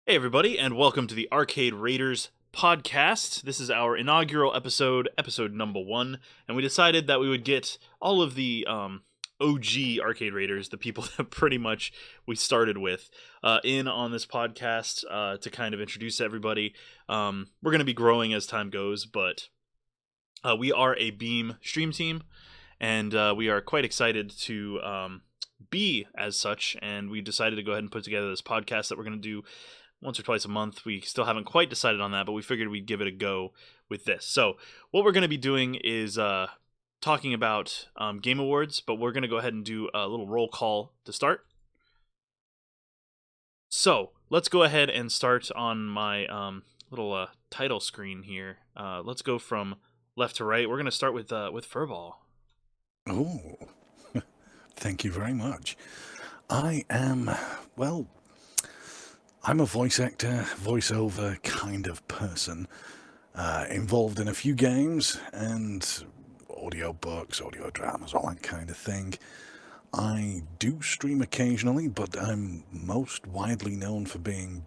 Hey, everybody, and welcome to the Arcade Raiders podcast. This is our inaugural episode, episode number 1, and we decided that we would get all of the OG Arcade Raiders, the people that pretty much we started with, in on this podcast to kind of introduce everybody. We're going to be growing as time goes, but we are a Beam stream team, and we are quite excited to be as such, and we decided to go ahead and put together this podcast that we're going to do once or twice a month. We still haven't quite decided on that, but we figured we'd give it a go with this. So what we're going to be doing is talking about Game Awards, but we're going to go ahead and do a little roll call to start. So let's go ahead and start on my little title screen here. Let's go from left to right. We're going to start with Furball. Oh, thank you very much. I'm a voice actor, voiceover kind of person, involved in a few games and audio books, audio dramas, all that kind of thing. I do stream occasionally, but I'm most widely known for being,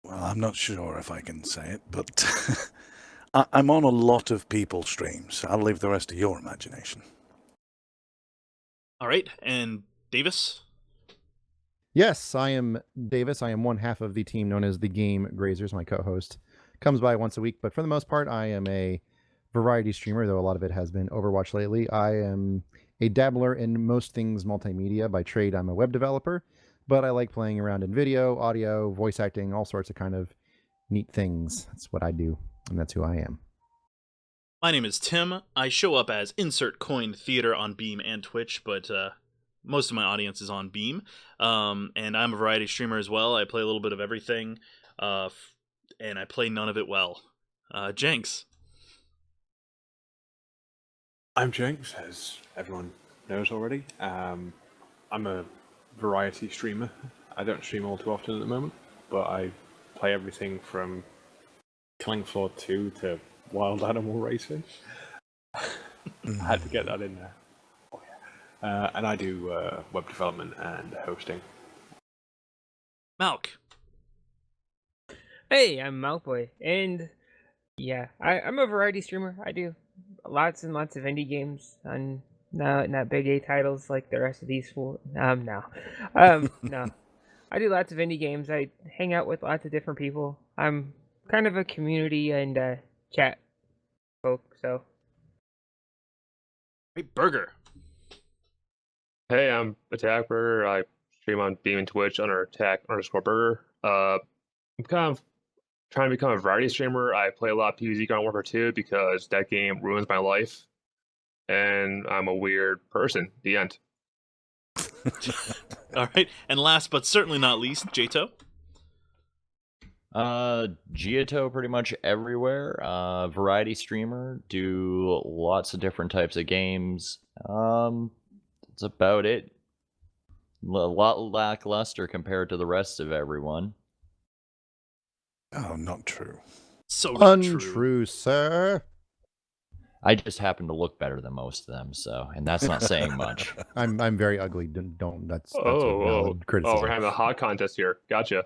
I'm not sure if I can say it, but I'm on a lot of people's streams. I'll leave the rest to your imagination. All right, and Davis? Yes, I am Davis. I am one half of the team known as the Game Grazers. My co-host comes by once a week, but for the most part, I am a variety streamer, though a lot of it has been Overwatch lately. I am a dabbler in most things multimedia. By trade, I'm a web developer, but I like playing around in video, audio, voice acting, all sorts of kind of neat things. That's what I do, and that's who I am. My name is Tim. I show up as Insert Coin Theater on Beam and Twitch, but most of my audience is on Beam, and I'm a variety streamer as well. I play a little bit of everything, and I play none of it well. Jenks. I'm Jenks, as everyone knows already. I'm a variety streamer. I don't stream all too often at the moment, but I play everything from Killing Floor 2 to Wild Animal Racing. I had to get that in there. And I do web development and hosting. Malk. Hey, I'm Malkboy, and yeah, I'm a variety streamer. I do lots and lots of indie games, and not big A titles like the rest of these fools. No. I do lots of indie games. I hang out with lots of different people. I'm kind of a community and chat folk, so. Hey, Burger. Hey, I'm Attack Burger. I stream on Beam and Twitch under Attack_Burger. I'm kind of trying to become a variety streamer. I play a lot of PvZ Garden Warfare 2 because that game ruins my life, and I'm a weird person. The end. All right, and last but certainly not least, Jato. Giato pretty much everywhere. Variety streamer, do lots of different types of games. That's about it. A lot lackluster compared to the rest of everyone. Oh, not true. So not true. Untrue, sir. I just happen to look better than most of them, so, and that's not saying much. I'm very ugly. Don't that's a Oh, valid criticism. we're having a hot contest here. Gotcha.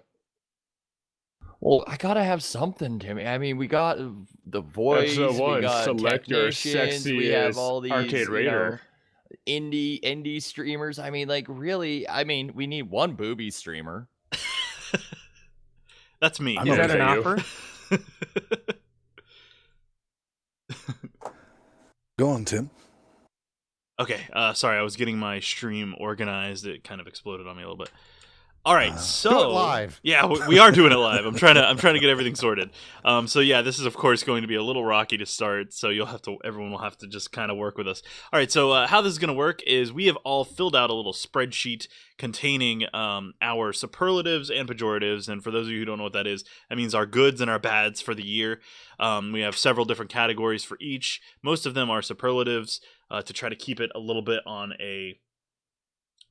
Well, I gotta have something, Timmy. I mean, we got the voice, Episode 1, we got select your technicians, we have all these Arcade Raider. Indie streamers. I mean, like, really, we need one booby streamer. That's me. I'm Is that okay. an you. offer? Go on, Tim. Okay, sorry, I was getting my stream organized. It kind of exploded on me a little bit. All right, so Do it live. Yeah, we are doing it live. I'm trying to get everything sorted. So yeah, this is of course going to be a little rocky to start. So everyone will have to just kind of work with us. All right, so how this is going to work is we have all filled out a little spreadsheet containing our superlatives and pejoratives. And for those of you who don't know what that is, that means our goods and our bads for the year. We have several different categories for each. Most of them are superlatives to try to keep it a little bit on a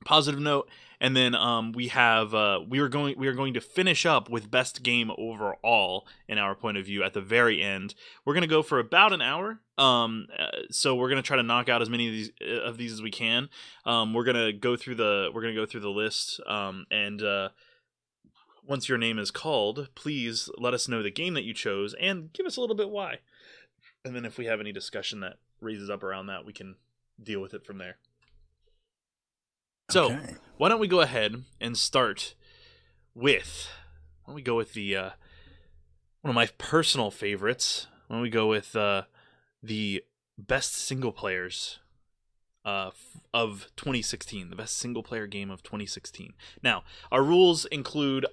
positive note. And then we are going to finish up with best game overall in our point of view at the very end. We're going to go for about an hour. So we're going to try to knock out as many of these as we can. We're going to go through the list and once your name is called, please let us know the game that you chose and give us a little bit why. And then if we have any discussion that raises up around that, we can deal with it from there. So, Okay. why don't we go ahead and start with, why don't we go with the one of my personal favorites. Why don't we go with the best single players of 2016, the best single player game of 2016. Now, our rules include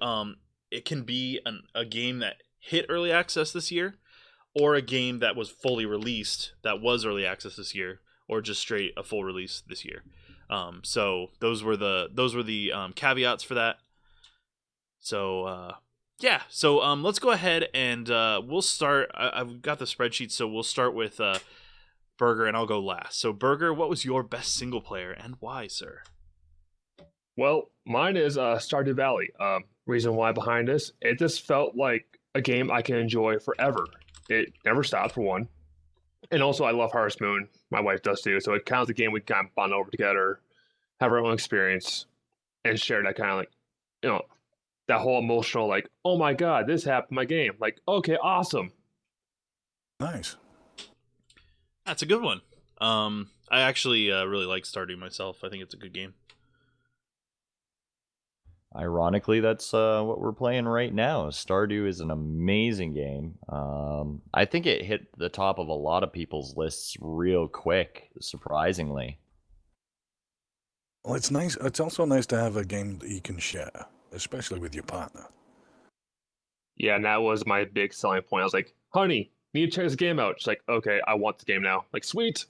it can be a game that hit early access this year, or a game that was fully released that was early access this year, or just straight a full release this year. So those were the caveats for that. So yeah, so let's go ahead and we'll start. I've got the spreadsheet, so we'll start with Burger, and I'll go last. So Burger, what was your best single player and why, sir? Well, mine is Stardew Valley. Reason why behind this, it just felt like a game I can enjoy forever. It never stopped, for one. And also, I love Harvest Moon. My wife does too. So it counts a game we kind of bond over together, have our own experience, and share that kind of like, that whole emotional, like, oh my God, this happened in my game. Like, okay, awesome. Nice. That's a good one. I actually really like Stardew myself. I think it's a good game. Ironically, that's what we're playing right now. Stardew is an amazing game. I think it hit the top of a lot of people's lists real quick, surprisingly. Well, it's nice. It's also nice to have a game that you can share, especially with your partner. Yeah, and that was my big selling point. I was like, honey, need to check this game out. She's like, okay, I want the game now. Like, sweet.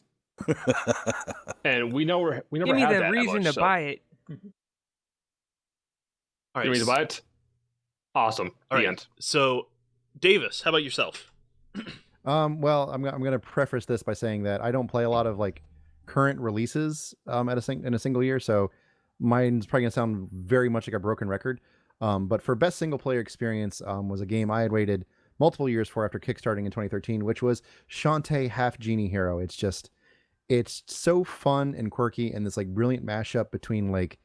And we never Give me had the that reason much, to buy it. All You right. need to buy it? Awesome. All The right. end. So, Davis, how about yourself? Well, I'm going to preface this by saying that I don't play a lot of like current releases in a single year, so mine's probably going to sound very much like a broken record. But for best single player experience was a game I had waited multiple years for after kickstarting in 2013, which was Shantae Half Genie Hero. It's so fun and quirky, and this like brilliant mashup between like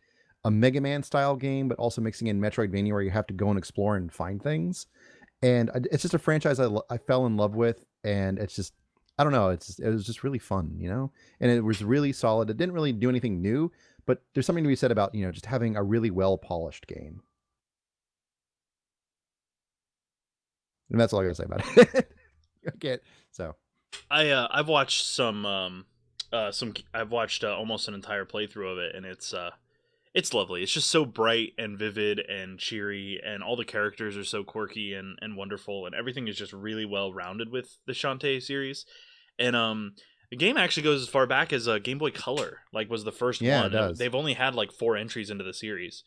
a Mega Man style game, but also mixing in Metroidvania where you have to go and explore and find things. And it's just a franchise I fell in love with, and it's just, I don't know, it was just really fun, and it was really solid. It didn't really do anything new, but there's something to be said about, just having a really well polished game. And that's all I gotta say about it. Okay, so I've watched some I've watched almost an entire playthrough of it, and it's lovely. It's just so bright and vivid and cheery, and all the characters are so quirky and wonderful, and everything is just really well rounded with the Shantae series. And the game actually goes as far back as Game Boy Color, like was the first Yeah, one. it does. They've only had like 4 entries into the series,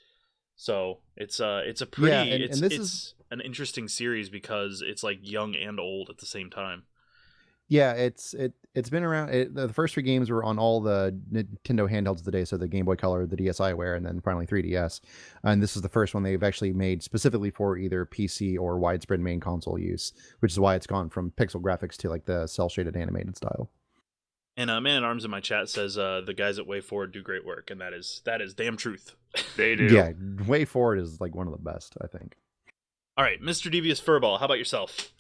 so it's a pretty and it's this it's an interesting series because it's like young and old at the same time. yeah, it's been around. The first 3 games were on all the Nintendo handhelds of the day, so the Game Boy Color, the DSiWare, and then finally 3DS. And this is the first one they've actually made specifically for either PC or widespread main console use, which is why it's gone from pixel graphics to like the cel shaded animated style. And Man at Arms in my chat says the guys at Way Forward do great work, and that is damn truth. They do. Yeah, Way Forward is like one of the best, I think. All right, Mr. Devious Furball, how about yourself?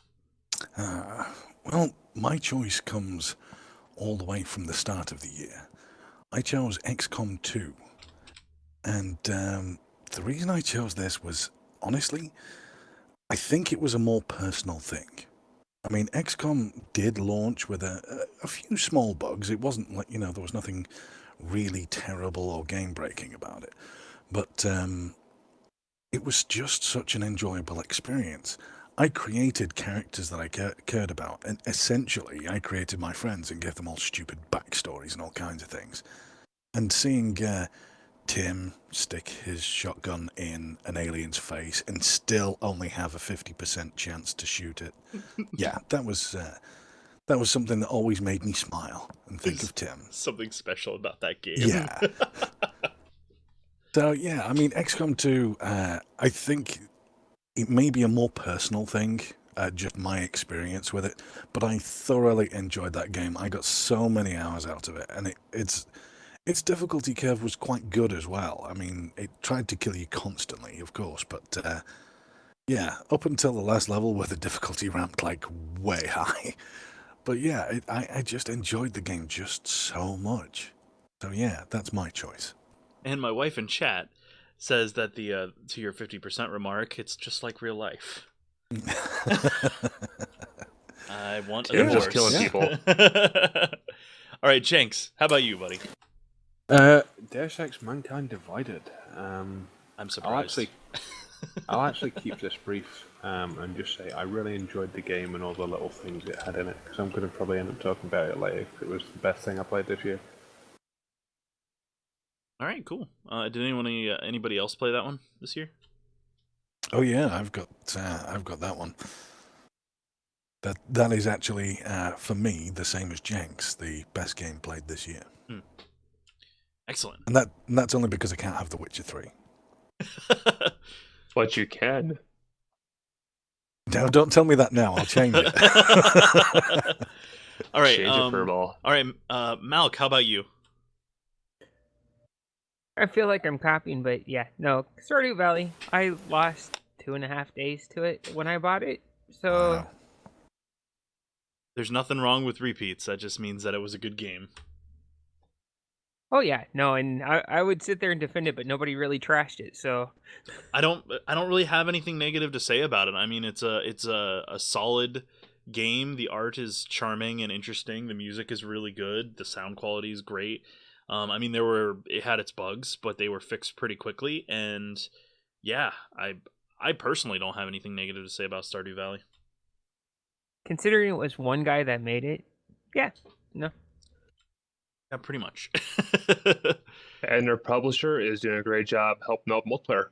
Well, my choice comes all the way from the start of the year. I chose XCOM 2. And the reason I chose this was, honestly, I think it was a more personal thing. I mean, XCOM did launch with a few small bugs. It wasn't like, there was nothing really terrible or game-breaking about it. But it was just such an enjoyable experience. I created characters that I cared about, and essentially I created my friends and gave them all stupid backstories and all kinds of things. And seeing Tim stick his shotgun in an alien's face and still only have a 50% chance to shoot it, yeah, that was something that always made me smile and think of Tim. Something special about that game. Yeah. So, yeah, I mean, XCOM 2, I think it may be a more personal thing, just my experience with it, but I thoroughly enjoyed that game. I got so many hours out of it, and its difficulty curve was quite good as well. I mean, it tried to kill you constantly, of course, but Yeah, up until the last level where the difficulty ramped like way high. But yeah, I just enjoyed the game just so much. So yeah, that's my choice. And my wife in chat says that the to your 50% remark, it's just like real life. I want a Tim's divorce. just killing people. All right, Jenks, how about you, buddy? Deus Ex Mankind Divided. I'm I'll surprised. actually keep this brief and just say I really enjoyed the game and all the little things it had in it, because I'm going to probably end up talking about it later. 'Cause it was the best thing I played this year. All right, cool. Did anybody else play that one this year? Oh yeah, I've got that one. That is actually for me the same as Jenks, the best game played this year. Excellent. And that's only because I can't have The Witcher 3. But you can. Now, don't tell me that now. I'll change it. All right. Change it for a ball. All right, Malk, how about you? I feel like I'm copying, but yeah, no. Stardew Valley, I lost 2.5 days to it when I bought it. So, Wow. There's nothing wrong with repeats. That just means that it was a good game. oh yeah, no, and I would sit there and defend it, but nobody really trashed it. So, I don't really have anything negative to say about it. I mean, it's a solid game. The art is charming and interesting. The music is really good. The sound quality is great. I mean, it had its bugs, but they were fixed pretty quickly. And yeah, I personally don't have anything negative to say about Stardew Valley. considering it was one guy that made it, yeah, no. Yeah, pretty much. And their publisher is doing a great job helping out multiplayer.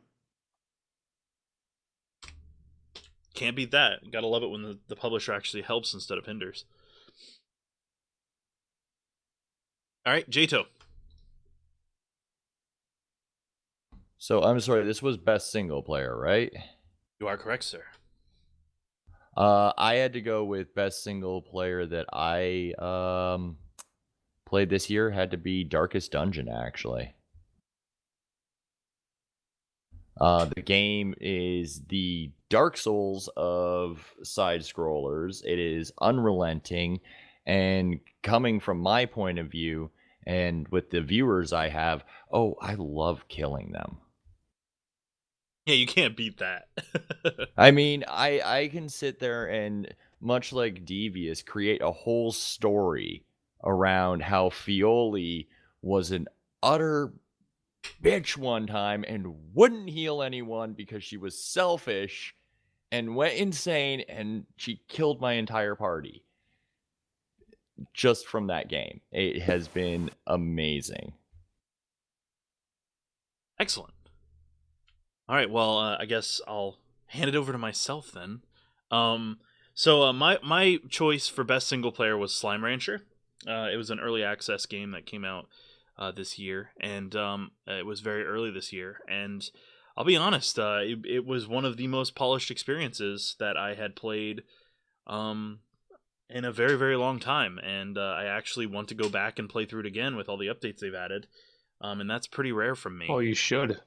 Can't beat that. Gotta love it when the publisher actually helps instead of hinders. All right, Jato. So I'm sorry, this was best single player, right? You are correct, sir. I had to go with best single player that I played this year. Had to be Darkest Dungeon, actually. The game is the Dark Souls of side scrollers. It is unrelenting, and coming from my point of view, and with the viewers I have, I love killing them. Yeah, you can't beat that. I mean, I can sit there and, much like Devious, create a whole story around how Fioli was an utter bitch one time and wouldn't heal anyone because she was selfish and went insane, and she killed my entire party just from that game. It has been amazing. Excellent. All right, well, I guess I'll hand it over to myself then. So my choice for best single player was Slime Rancher. It was an early access game that came out this year, and it was very early this year. And I'll be honest, it was one of the most polished experiences that I had played in a very, very long time. And I actually want to go back and play through it again with all the updates they've added. And that's pretty rare from me. Oh, you should.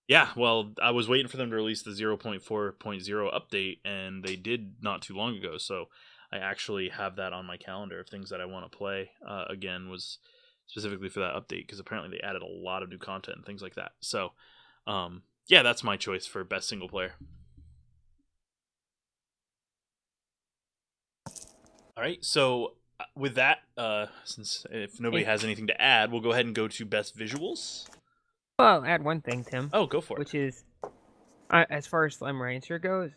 Yeah, well, I was waiting for them to release the 0.4.0 update, and they did not too long ago, so I actually have that on my calendar of things that I want to play. Again, was specifically for that update, because apparently they added a lot of new content and things like that. So, yeah, that's my choice for best single player. All right, so with that, since if nobody has anything to add, we'll go ahead and go to best visuals. Well, I'll add one thing, Tim. Oh, go for it. Which is, as far as Slime Rancher goes,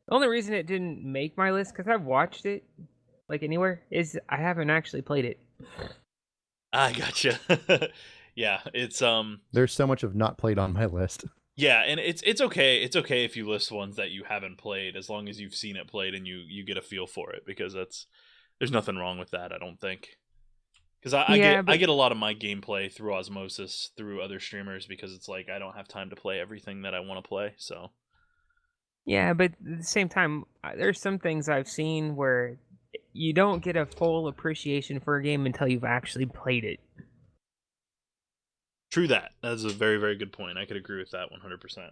the only reason it didn't make my list, because I've watched it, like anywhere, is I haven't actually played it. I gotcha. Yeah, it's There's so much of not played on my list. Yeah, and it's okay. It's okay if you list ones that you haven't played, as long as you've seen it played and you get a feel for it, because there's nothing wrong with that, I don't think. Because I get a lot of my gameplay through osmosis through other streamers, because it's like I don't have time to play everything that I want to play. So Yeah, but at the same time, there's some things I've seen where you don't get a full appreciation for a game until you've actually played it. true that. That's a very, very good point. I could agree with that 100%.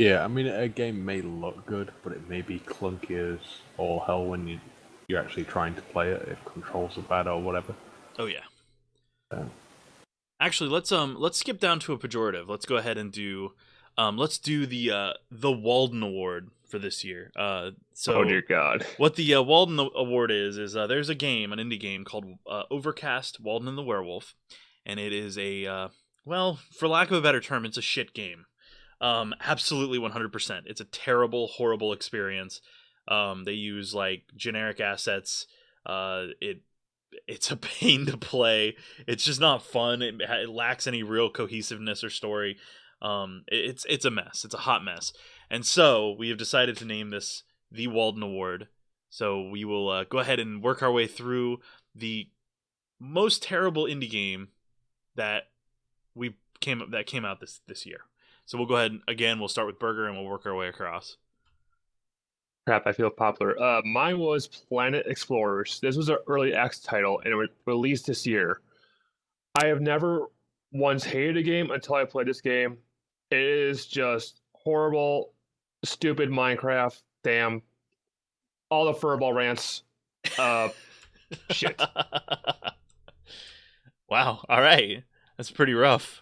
Yeah, I mean, a game may look good, but it may be clunky as all hell when you're actually trying to play it, if controls are bad or whatever. Oh yeah. Yeah. Actually, let's skip down to a pejorative. Let's go ahead and do let's do the Walden Award for this year. So Oh dear God. what the Walden Award is there's a game, an indie game called Overcast: Walden and the Werewolf, and it is a well, for lack of a better term, it's a shit game. Absolutely 100%. It's a terrible, horrible experience. They use like generic assets. It's a pain to play. It's just not fun. It lacks any real cohesiveness or story. It's a mess. It's a hot mess. And so we have decided to name this the Walden Award. So we will go ahead and work our way through the most terrible indie game that came out this year. So we'll go ahead and again we'll start with Burger and we'll work our way across. Crap, I feel popular. Mine was Planet Explorers. This was an early access title, and it was released this year. I have never once hated a game until I played this game. It is just horrible, stupid Minecraft. Damn. All the furball rants. Shit. Wow. All right. That's pretty rough.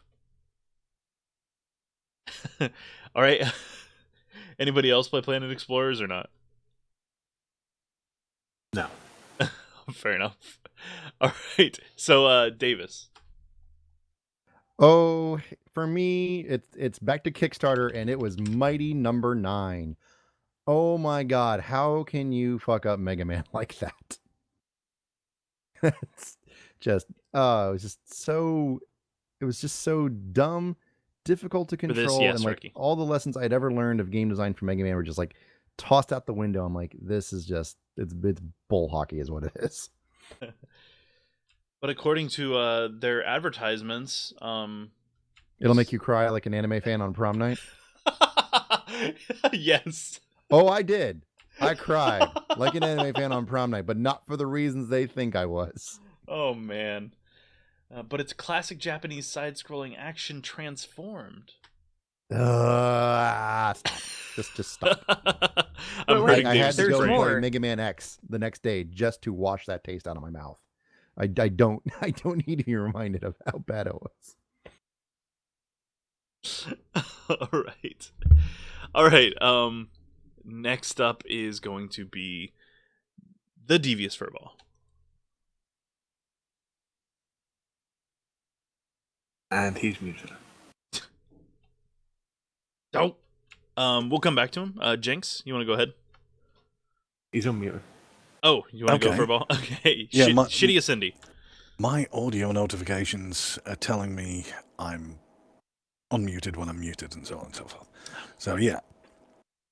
All right. Anybody else play Planet Explorers or not? No. Fair enough. All right. So, Davis. Oh, for me, it's back to Kickstarter, and it was Mighty Number 9. Oh my God, how can you fuck up Mega Man like that? It's just, it was just so dumb, difficult to this, control, yes, and like Ricky. all the lessons I'd ever learned of game design from Mega Man were just like tossed out the window. I'm like, this is just it's bull hockey, is what it is. But according to their advertisements, It'll make you cry like an anime fan on prom night. yes. Oh, I did. I cried like an anime fan on prom night, but not for the reasons they think I was. Oh man. But it's classic Japanese side-scrolling action transformed. Stop. Just stop. I'm Wait, hurting I had Davis. to There's go and more. play Mega Man X the next day just to wash that taste out of my mouth. I don't need to be reminded of how bad it was. All right. Next up is going to be the Devious Furball. And he's muted. Oh. We'll come back to him. Jinx, you want to go ahead? He's unmuted. Oh, you want to Okay. go Furball? Okay. Yeah, Shitty Cindy. My audio notifications are telling me I'm unmuted when I'm muted and so on and so forth. So yeah,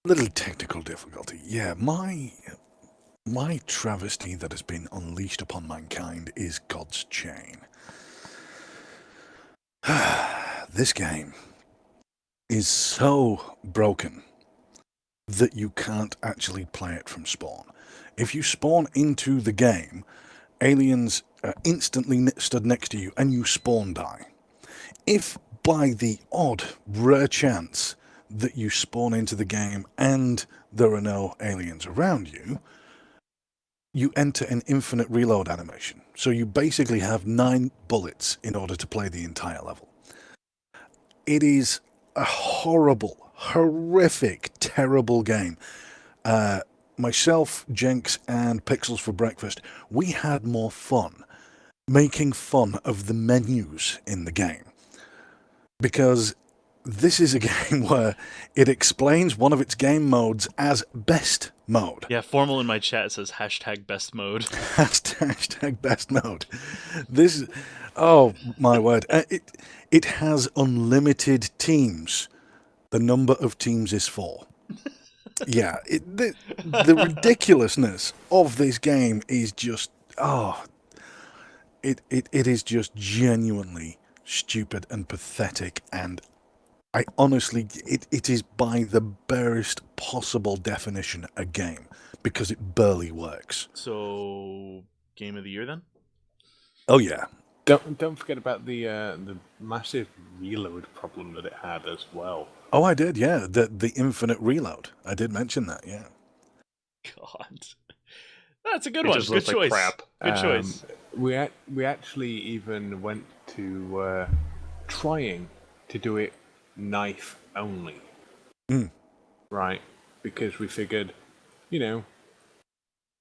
little technical difficulty. Yeah, my travesty that has been unleashed upon mankind is God's Chain. This game is so broken that you can't actually play it from spawn. If you spawn into the game, aliens instantly stood next to you and you spawn die. If by the odd, rare chance that you spawn into the game and there are no aliens around you, you enter an infinite reload animation. So you basically have 9 bullets in order to play the entire level. It is a horrible, horrific, terrible game. Myself, Jenks, and Pixels for Breakfast, we had more fun making fun of the menus in the game. Because this is a game where it explains one of its game modes as best mode. Yeah, Formal in my chat says #best mode. Hashtag best mode. This, oh my word. It has unlimited teams. The number of teams is 4. Yeah, the ridiculousness of this game is just, it is just genuinely stupid and pathetic, and I honestly, it is by the barest possible definition a game, because it barely works. So, game of the year then? Oh yeah. Don't forget about the massive reload problem that it had as well. Oh, I did, yeah. The infinite reload. I did mention that, yeah. God, that's a good It one. just Good looks like choice. crap. Good choice. We actually even went to trying to do it knife only. Mm. Right? Because we figured, you know,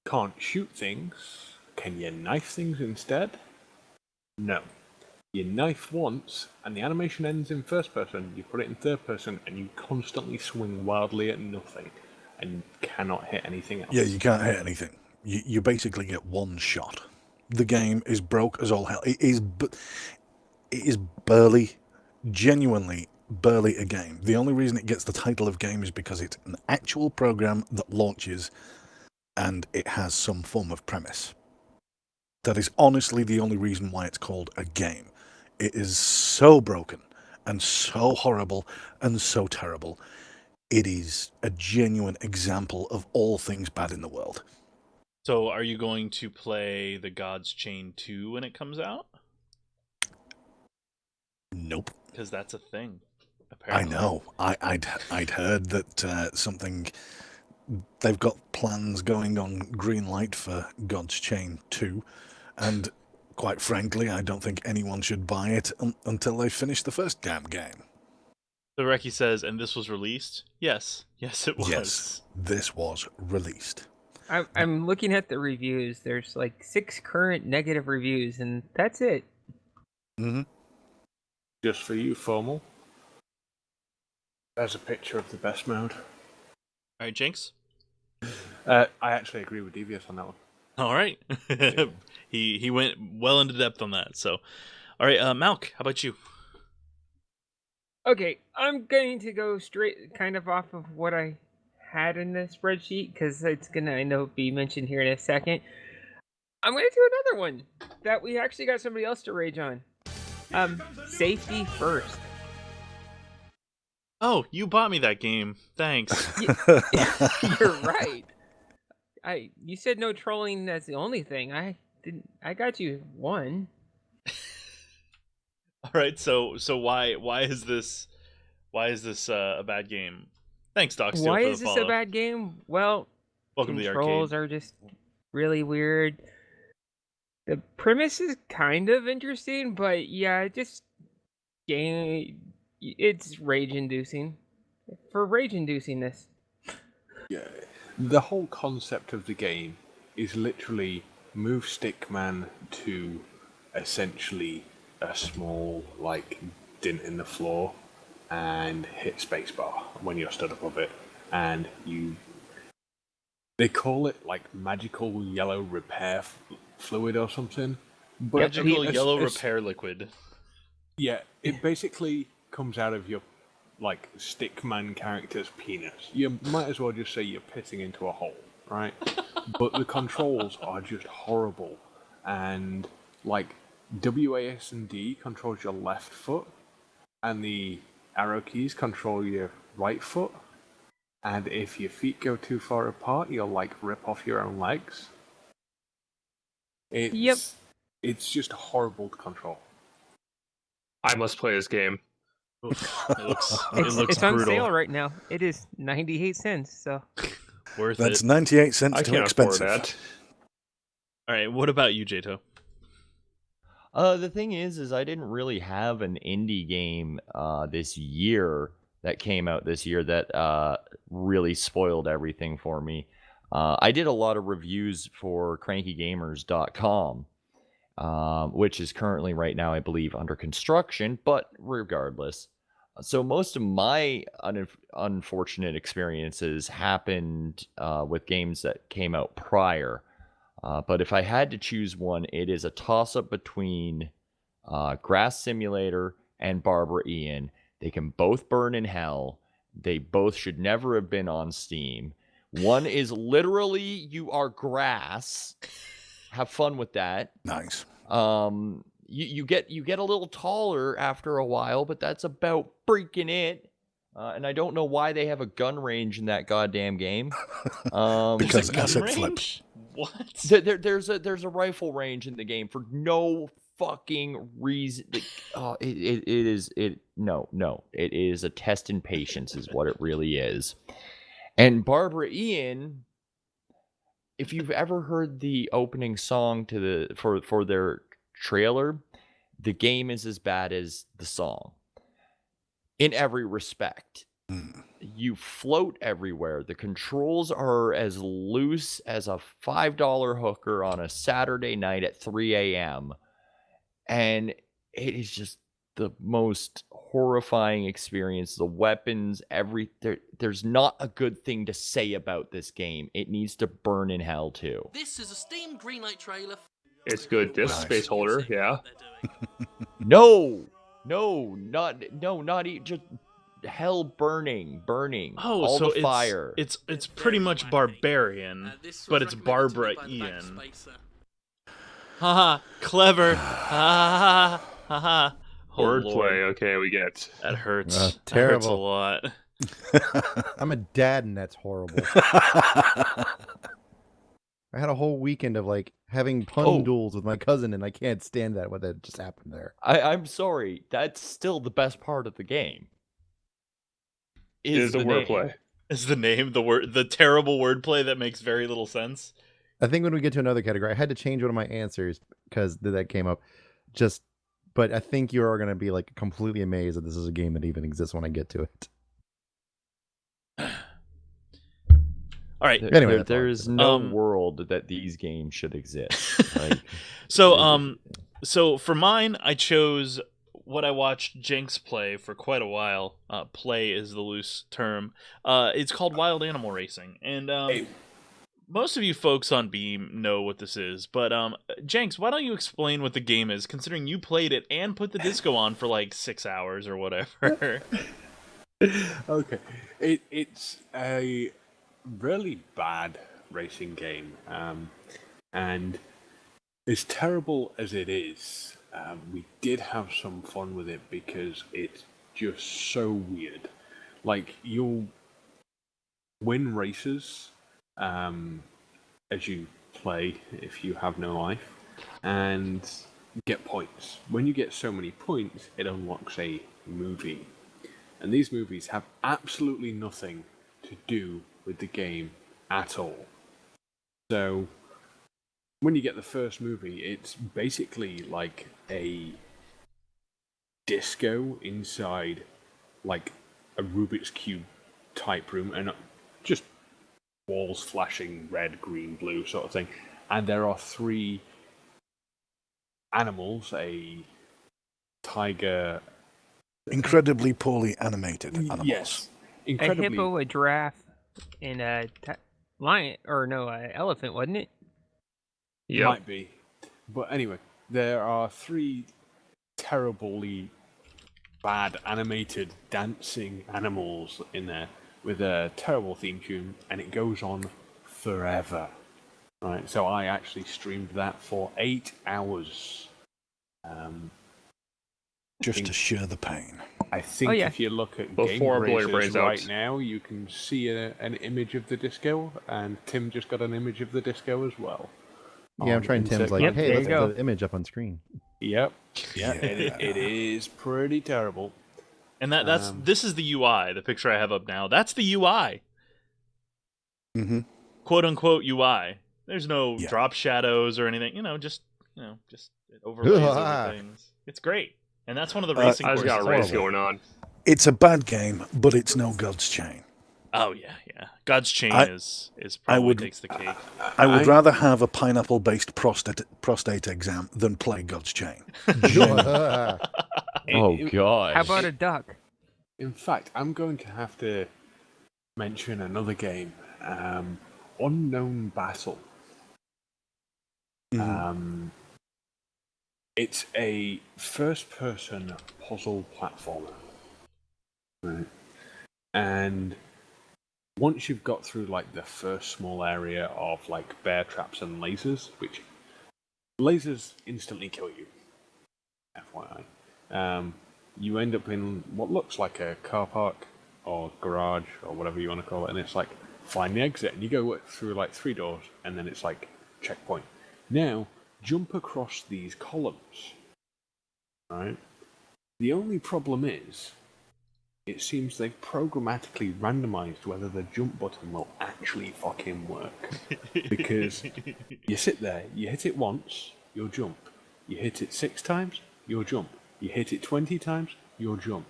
can't shoot things. Can you knife things instead? No. You knife once, and the animation ends in first person. You put it in third person, and you constantly swing wildly at nothing, and you cannot hit anything else. Yeah, you can't hit anything. You basically get one shot. The game is broke as all hell. It is barely, genuinely barely a game. The only reason it gets the title of game is because it's an actual program that launches and it has some form of premise. That is honestly the only reason why it's called a game. It is so broken and so horrible and so terrible. It is a genuine example of all things bad in the world. So, are you going to play The God's Chain 2 when it comes out? Nope. Because that's a thing. I Apparently. know. I'd heard that something. They've got plans going on green light for God's Chain 2, and quite frankly, I don't think anyone should buy it until they finish the first damn game. So Reki says, and this was released? Yes. Yes, it was. Yes, this was released. I'm looking at the reviews. There's like 6 current negative reviews, and that's it. Mm-hmm. Just for you, Formal. There's a picture of the best mode. All right, Jinx? I actually agree with Devious on that one. All right. He went well into depth on that. So, all right, Malk, how about you? Okay, I'm going to go straight kind of off of what I had in the spreadsheet because it's going to, I know, be mentioned here in a second. I'm going to do another one that we actually got somebody else to rage on. Safety First. Oh, you bought me that game. Thanks. You're right. You said no trolling. That's the only thing. I got you one. All right, so why is this a bad game? Thanks, Doc. Why is this a bad game? Well, Welcome to the controls arcade. are just really weird. The premise is kind of interesting, but yeah, it's rage-inducing. For rage-inducingness. Yeah. The whole concept of the game is literally move Stickman to essentially a small, like, dent in the floor and hit spacebar when you're stood above it. And they call it, like, magical yellow repair fluid or something. But Magical yellow repair liquid. Yeah, it basically comes out of your, like, Stickman character's penis. You might as well just say you're pissing into a hole, right? But the controls are just horrible. And, like, WAS and D controls your left foot, and the arrow keys control your right foot. And if your feet go too far apart, you'll, like, rip off your own legs. It's just horrible to control. I must play this game. It looks It's brutal. on sale right now. It is 98 cents, so Worth That's it. 98 cents I too can't expensive. afford that. All right, what about you, Jato? The thing is I didn't really have an indie game this year that came out this year that really spoiled everything for me. I did a lot of reviews for crankygamers.com, which is currently right now, I believe, under construction, but regardless. So most of my unfortunate experiences happened with games that came out prior. But if I had to choose one, it is a toss-up between Grass Simulator and Barbara Ian. They can both burn in hell. They both should never have been on Steam. One is literally you are grass. Have fun with that. Nice. You get a little taller after a while, but that's about freaking it. And I don't know why they have a gun range in that goddamn game. Because Gun asset flip. range? What? There's a rifle range in the game for no fucking reason. Like, oh, it is a test in patience, is what it really is. And Barbara Ian, if you've ever heard the opening song to for their trailer, the game is as bad as the song in every respect. You float everywhere. The controls are as loose as a $5 hooker on a Saturday night at 3 a.m. And it is just the most horrifying experience. The weapons, there's not a good thing to say about this game. It needs to burn in hell too. This is a Steam Greenlight trailer. It's good. This space holder, yeah. No, not just hell burning. Oh, all so the fire. It's pretty much Barbarian, but it's Barbara Ian. Haha, clever. Ha ha ha. Wordplay, okay, we get. That hurts. Oh, That hurts a terrible. lot. I'm a dad, and that's horrible. I had a whole weekend of like having pun duels with my cousin, and I can't stand that. What that just happened there. I'm sorry. That's still the best part of the game. Is the name. wordplay. Is the name the terrible wordplay that makes very little sense? I think when we get to another category, I had to change one of my answers because that came up. But I think you are going to be like completely amazed that this is a game that even exists when I get to it. All right. Anyway, there is no Um, world that these games should exist. Like, So for mine, I chose what I watched Jenks play for quite a while. Play is the loose term. It's called Wild Animal Racing, and most of you folks on Beam know what this is. But Jenks, why don't you explain what the game is, considering you played it and put the disco on for like 6 hours or whatever? Okay, it's a really bad racing game, and as terrible as it is, we did have some fun with it because it's just so weird. Like, you'll win races as you play if you have no life, and get points. When you get so many points, it unlocks a movie. And these movies have absolutely nothing to do with the game at all. So, when you get the first movie, it's basically like a disco inside like a Rubik's Cube type room, and just walls flashing red, green, blue sort of thing. And there are 3 animals, a tiger... Incredibly poorly animated animals. Yes. A Incredibly... hippo, a giraffe, and a lion, or no, an elephant, wasn't it? Yep. Might be. But anyway, there are 3 terribly bad animated dancing animals in there with a terrible theme tune, and it goes on forever. Right, so I actually streamed that for 8 hours. Just to share the pain. I think if you look at Game Before I blow your Grazers brains right out. now, you can see an image of the disco, and Tim just got an image of the disco as well. Yeah, I'm trying Tim's like, Yep, hey, there let's you go. put the image up on screen. Yep. Yeah, it is pretty terrible. And this is the UI. The picture I have up now. That's the UI. Mm-hmm. Quote unquote UI. There's no Yeah. drop shadows or anything. Just it overlays over things. It's great. And that's one of the racing I just courses. got a race horrible. going on. It's a bad game, but it's no God's Chain. Oh yeah. God's Chain is I probably would- takes the cake. I would rather have a pineapple-based prostate exam than play God's Chain. Ah, Oh gosh. How about a duck? In fact, I'm going to have to mention another game, Unknown Battle. It's a first-person puzzle platformer, right? And once you've got through like the first small area of like bear traps and lasers, which lasers instantly kill you, FYI, you end up in what looks like a car park or garage or whatever you want to call it, and it's like find the exit, and you go through like 3 doors, and then it's like checkpoint. Now jump across these columns, right? The only problem is, it seems they've programmatically randomized whether the jump button will actually fucking work. Because you sit there, you hit it once, you'll jump. You hit it 6 times, you'll jump. You hit it 20 times, you'll jump.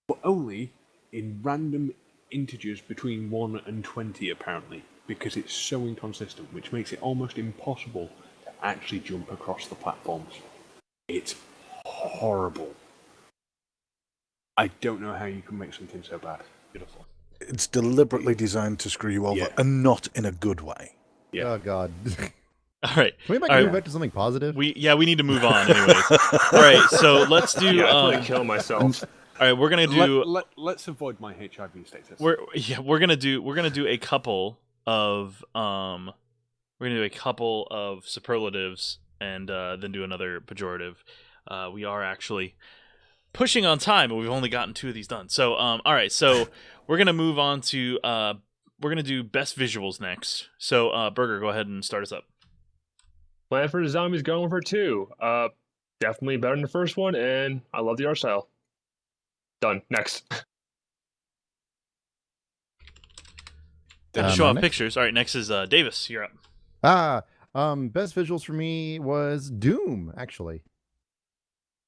But only in random integers between 1 and 20, apparently, because it's so inconsistent, which makes it almost impossible to actually jump across the platforms. It's horrible. I don't know how you can make something so bad. Beautiful. It's deliberately designed to screw you over, Yeah. and not in a good way. Yeah. Oh God. All right. Can we All right. move back to something positive? We need to move on anyways. All right, so let's do. Yeah, I feel All like killing myself. right, we're gonna do. Let's avoid my HIV status. We're gonna do a couple of superlatives and then do another pejorative. We are actually pushing on time, but we've only gotten 2 of these done. So all right, so we're gonna move on to we're gonna do best visuals next. So Burger, go ahead and start us up. Plan for the Zombies going for 2. Definitely better than the first one, and I love the art style. Done. Next. Had to show off next? pictures. All right, next is Davis. You're up. Best visuals for me was Doom, actually.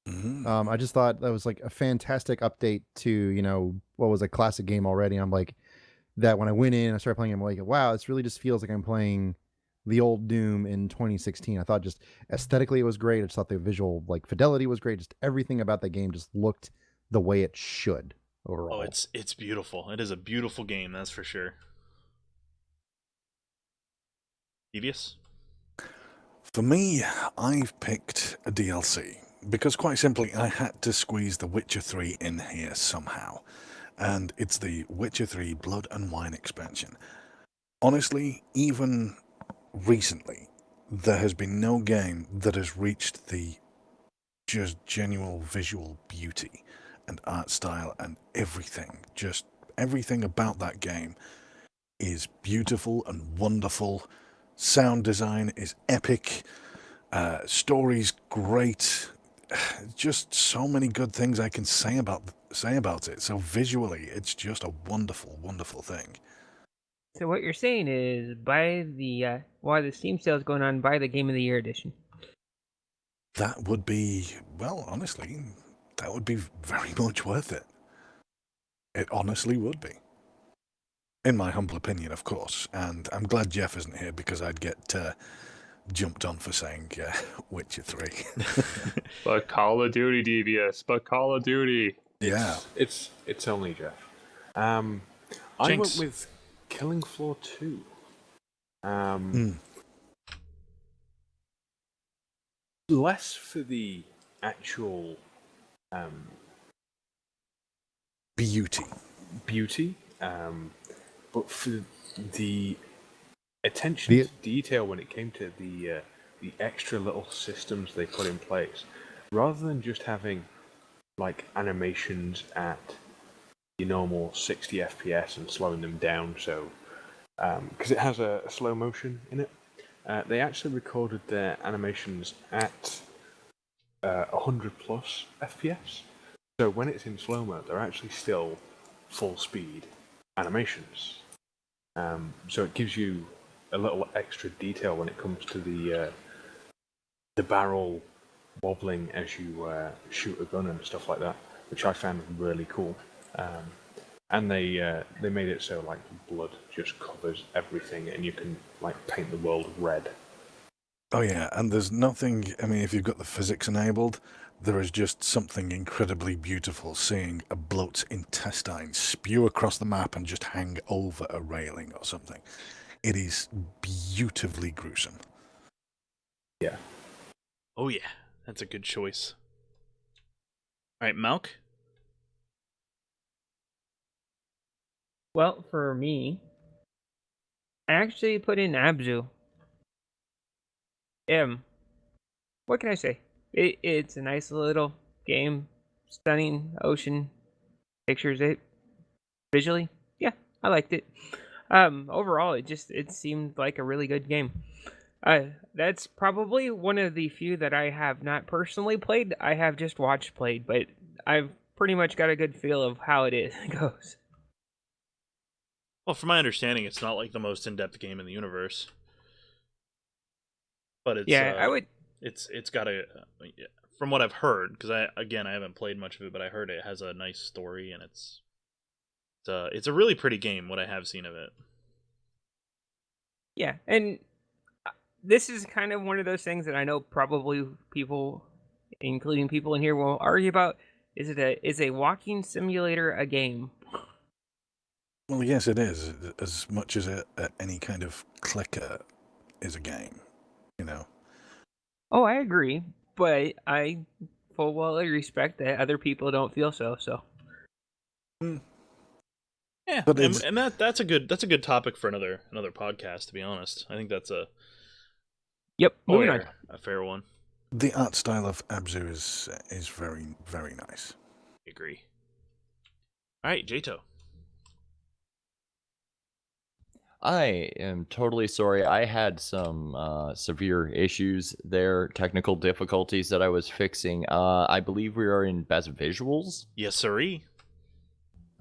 Mhm. I just thought that was like a fantastic update to, what was a classic game already. I'm like, that when I went in, I started playing, I'm like, wow, this really just feels like I'm playing the old Doom in 2016. I thought just aesthetically it was great. I just thought the visual fidelity was great. Just everything about that game just looked the way it should overall. Oh, it's beautiful. It is a beautiful game, that's for sure. Devious? For me, I've picked a DLC because, quite simply, I had to squeeze The Witcher 3 in here somehow. And it's the Witcher 3 Blood and Wine expansion. Honestly, even recently, there has been no game that has reached the just genuine visual beauty and art style and everything. Just everything about that game is beautiful and wonderful. Sound design is epic. Story's great. Just so many good things I can say about it. So visually, it's just a wonderful, wonderful thing. So what you're saying is, buy the while the Steam sale's going on, buy the Game of the Year edition. That would be, well, honestly, that would be very much worth it. It honestly would be. In my humble opinion, of course. And I'm glad Jeff isn't here because I'd get jumped on for saying Witcher 3. But Call of Duty, Devious. But Call of Duty. Yeah. It's only Jeff. I Jinx. went with Killing Floor 2. Less for the actual beauty, but for the attention to detail when it came to the extra little systems they put in place, rather than just having like animations at your normal 60 FPS and slowing them down. So because it has a slow motion in it, they actually recorded their animations at 100 plus FPS. So when it's in slow-mo, they're actually still full speed animations. So it gives you a little extra detail when it comes to the barrel wobbling as you shoot a gun and stuff like that, which I found really cool. And they made it so like blood just covers everything, and you can like paint the world red. Oh yeah, and there's nothing, I mean, if you've got the physics enabled, there is just something incredibly beautiful seeing a bloat's intestines spew across the map and just hang over a railing or something. It is beautifully gruesome. Yeah. Oh yeah, that's a good choice. All right, Malk. Well, for me, I actually put in Abzu. What can I say? It's a nice little game, stunning ocean pictures. It visually, yeah, I liked it. Overall, it seemed like a really good game. That's probably one of the few that I have not personally played. I have just watched played, but I've pretty much got a good feel of how it goes. Well, from my understanding, it's not like the most in-depth game in the universe, but it's Yeah, I would. it's got a from what I've heard, because I haven't played much of it, but I heard it has a nice story and it's a really pretty game. What I have seen of it. Yeah, and this is kind of one of those things that I know probably people, including people in here, will argue about. Is a walking simulator a game? Well, yes, it is. As much as any kind of clicker is a game, you know. Oh, I agree, but I full well respect that other people don't feel so. So Yeah, But and that's a good topic for another podcast. To be honest, I think that's a yep, moving on. a fair one. The art style of Abzu is very, very nice. I agree. All right, Jato. I am totally sorry. I had some severe issues there, technical difficulties that I was fixing. I believe we are in best visuals. Yes, sirree.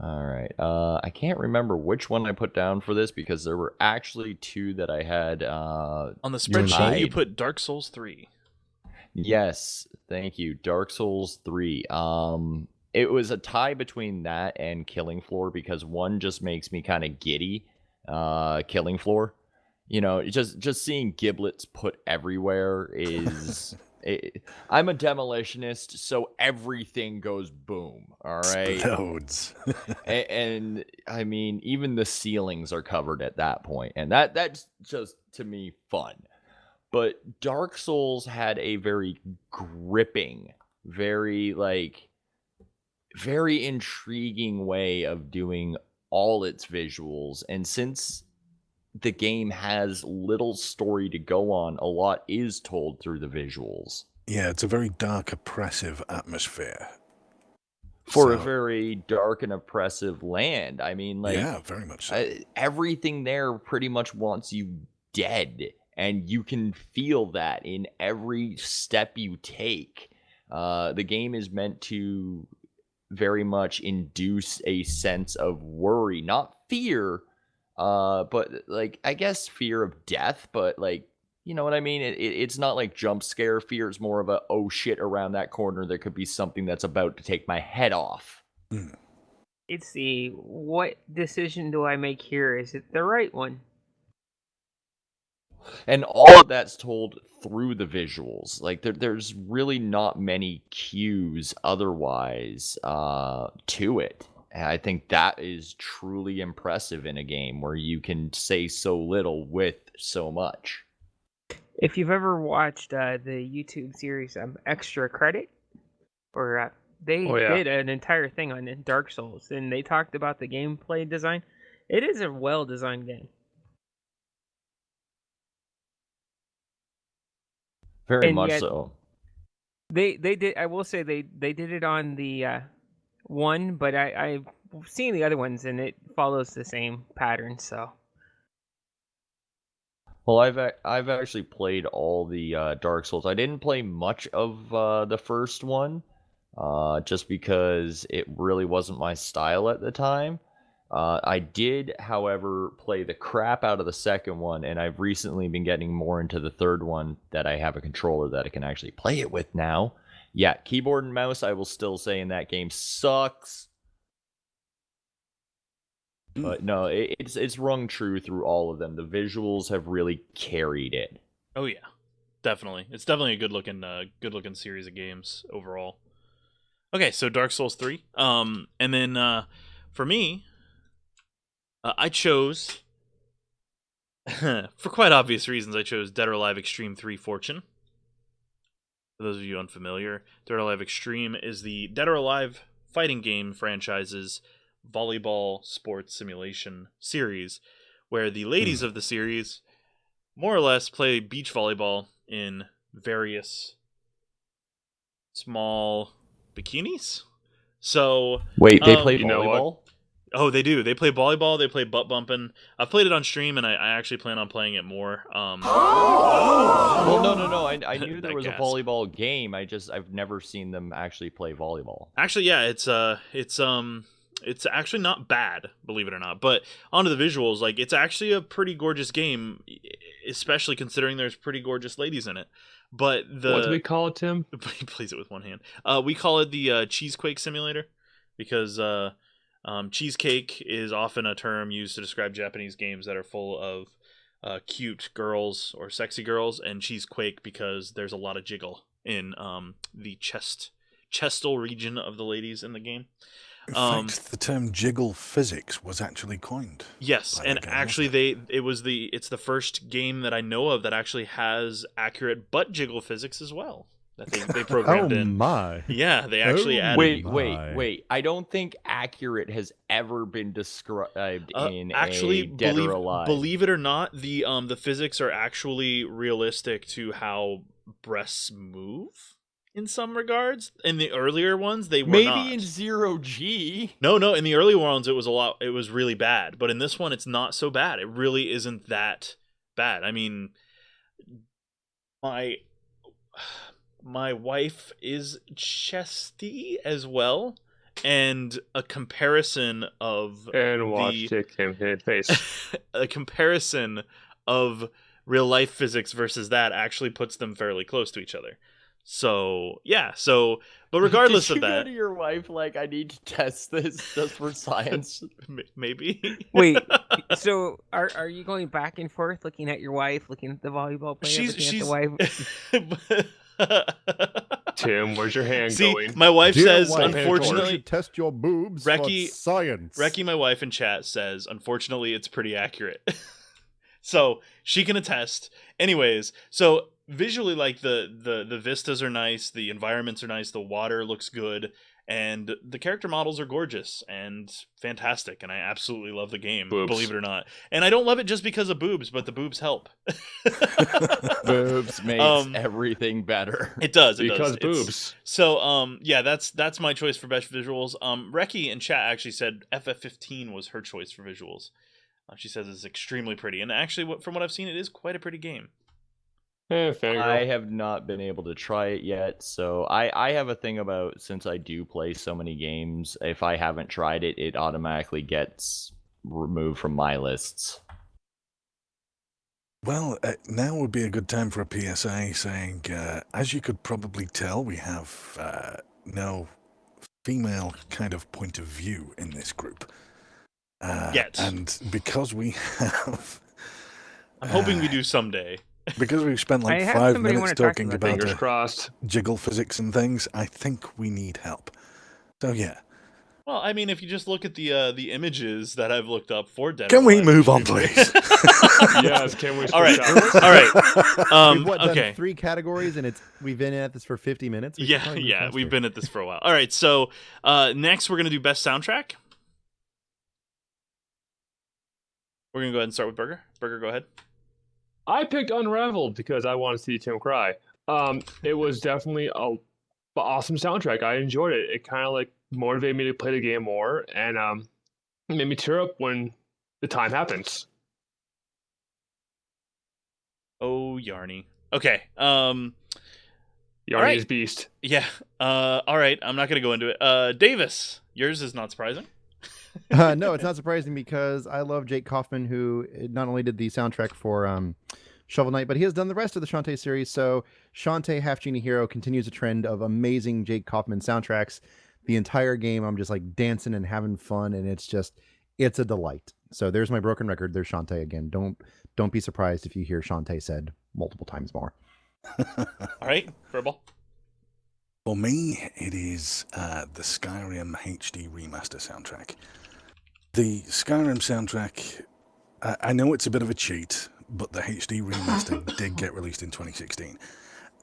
All right. I can't remember which one I put down for this because there were actually two that I had. On the spreadsheet, you tied. put Dark Souls 3. Yes, thank you. Dark Souls 3. It was a tie between that and Killing Floor because one just makes me kind of giddy. Killing Floor, you know, just seeing giblets put everywhere is. I'm a demolitionist, so everything goes boom. All right, Explodes. and I mean, even the ceilings are covered at that point, and that's just to me fun. But Dark Souls had a very gripping, very very intriguing way of doing all its visuals. And since the game has little story to go on, a lot is told through the visuals. Yeah, it's a very dark, oppressive atmosphere. For a So- very dark and oppressive land. I mean, yeah, very much so. everything there pretty much wants you dead. And you can feel that in every step you take. The game is meant to very much induce a sense of worry, not fear, but I guess fear of death, but you know what I mean? It's not like jump scare fear. It's more of a, oh shit, around that corner there could be something that's about to take my head off. It's the what decision do I make here? Is it the right one? And all of that's told through the visuals. There's really not many cues otherwise to it. And I think that is truly impressive in a game where you can say so little with so much. If you've ever watched the YouTube series Extra Credit, or they Oh, yeah. did an entire thing on Dark Souls, and they talked about the gameplay design. It is a well-designed game. Very And much yet- so. They did. I will say they did it on the one, but I've seen the other ones, and it follows the same pattern. So Well, I've actually played all the Dark Souls. I didn't play much of the first one, just because it really wasn't my style at the time. I did, however, play the crap out of the second one, and I've recently been getting more into the third one that I have a controller that I can actually play it with now. Yeah, keyboard and mouse, I will still say in that game sucks. But no, it's rung true through all of them. The visuals have really carried it. Oh yeah, definitely. It's definitely a good looking series of games overall. Okay, so Dark Souls 3. And then for me, I chose for quite obvious reasons. I chose Dead or Alive Extreme 3 Fortune. For those of you unfamiliar, Dead or Alive Extreme is the Dead or Alive fighting game franchise's volleyball sports simulation series, where the ladies of the series more or less play beach volleyball in various small bikinis. So Wait, they play you know what? volleyball? Oh, they do. They play volleyball. They play butt bumping. I've played it on stream, and I actually plan on playing it more. Well, no. I knew there That was a gasp. volleyball game. I've never seen them actually play volleyball. Actually, yeah, it's actually not bad, believe it or not. But onto the visuals, like it's actually a pretty gorgeous game, especially considering there's pretty gorgeous ladies in it. But What do we call it, Tim? he plays it with one hand. We call it the Cheesequake Simulator because cheesecake is often a term used to describe Japanese games that are full of cute girls or sexy girls, and cheesequake because there's a lot of jiggle in the chestal region of the ladies in the game. In fact, the term jiggle physics was actually coined. Yes, by and the game, actually it's the first game that I know of that actually has accurate butt jiggle physics as well that they programmed Oh in. my! Yeah, they actually added. Wait. I don't think accurate has ever been described in actually, a Dead or Alive. believe it or not, the physics are actually realistic to how breasts move in some regards. In the earlier ones, they were Maybe not. in 0G. No, in the early ones, it was really bad. But in this one, it's not so bad. It really isn't that bad. I mean, my wife is chesty as well, and a comparison of And watch it him hit face. a comparison of real life physics versus that actually puts them fairly close to each other. So yeah, but regardless Did of you go that, to your wife like, I need to test this just for science? maybe. Wait, so are you going back and forth, looking at your wife, looking at the volleyball player, looking at the wife? Tim, where's your hand See, going? my wife Dear says, wife, unfortunately, you should test your boobs Reki- for science. Reki, my wife in chat, says, unfortunately, it's pretty accurate. So she can attest. Anyways, so visually, like the vistas are nice, the environments are nice, the water looks good, and the character models are gorgeous and fantastic, and I absolutely love the game, Boobs. believe it or not. And I don't love it just because of boobs, but the boobs help. Boobs makes everything better. It does. Because It's- boobs. So, yeah, that's my choice for best visuals. Reki in chat actually said FF15 was her choice for visuals. She says it's extremely pretty, and actually, from what I've seen, it is quite a pretty game. Fangirl. I have not been able to try it yet, so I have a thing about, since I do play so many games, if I haven't tried it, it automatically gets removed from my lists. Well, now would be a good time for a PSA saying, as you could probably tell, we have no female kind of point of view in this group. Yet. And because we have... I'm hoping we do someday. Because we've spent I like have 5 somebody minutes wanna talk talking about about Fingers crossed. jiggle physics and things, I think we need help. So yeah. Well, I mean, if you just look at the images that I've looked up for Dead or Can we Alive, move on, you should be- please? Yes, can we All right, switch out? all right. We've Okay. done 3 categories, and we've been at this for 50 minutes. We should Yeah, probably move yeah, faster. we've been at this for a while. All right, so next we're gonna do best soundtrack. We're gonna go ahead and start with Burger. Burger, go ahead. I picked Unraveled because I want to see Tim cry. It was definitely a awesome soundtrack. I enjoyed it. It kind of like motivated me to play the game more, and it made me tear up when the time happens. Oh, Yarny. Okay. Yarny's right. beast. Yeah. All right. I'm not gonna go into it. Davis, yours is not surprising. No, it's not surprising because I love Jake Kaufman, who not only did the soundtrack for Shovel Knight, but he has done the rest of the Shantae series. So Shantae Half Genie Hero continues a trend of amazing Jake Kaufman soundtracks. The entire game, I'm just like dancing and having fun, and it's a delight. So there's my broken record. There's Shantae again. Don't be surprised if you hear Shantae said multiple times more. All right, Verbal. For me, it is the Skyrim HD remaster soundtrack. The Skyrim soundtrack, I know it's a bit of a cheat, but the HD remaster did get released in 2016.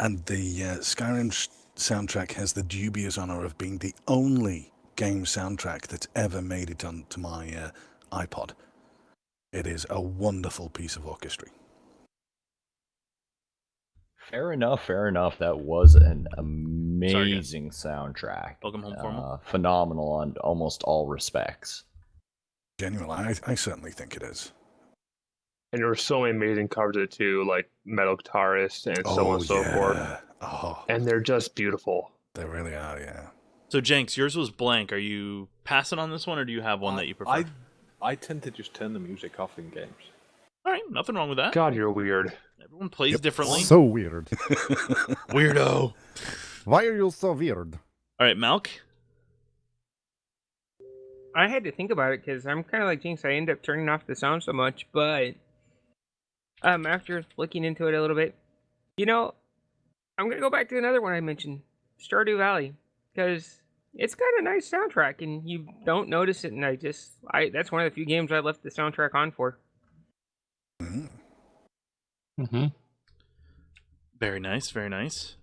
And the Skyrim soundtrack has the dubious honor of being the only game soundtrack that's ever made it onto my iPod. It is a wonderful piece of orchestry. Fair enough. That was an amazing soundtrack. Welcome home, formal. Phenomenal on almost all respects. Genuinely, I certainly think it is. And there were so many amazing covers of it too, like Metal Guitarist and so on and so forth. Oh, And they're just beautiful. they really are, yeah. So Jenks, yours was blank. Are you passing on this one, or do you have one that you prefer? I tend to just turn the music off in games. All right, nothing wrong with that. God, you're weird. Everyone plays differently. So weird. Weirdo. Why are you so weird? All right, Malk. I had to think about it because I'm kind of like Jinx. I end up turning off the sound so much, but after looking into it a little bit, I'm gonna go back to another one I mentioned, Stardew Valley, because it's got a nice soundtrack and you don't notice it. And that's one of the few games I left the soundtrack on for. Mm-hmm. Very nice, very nice.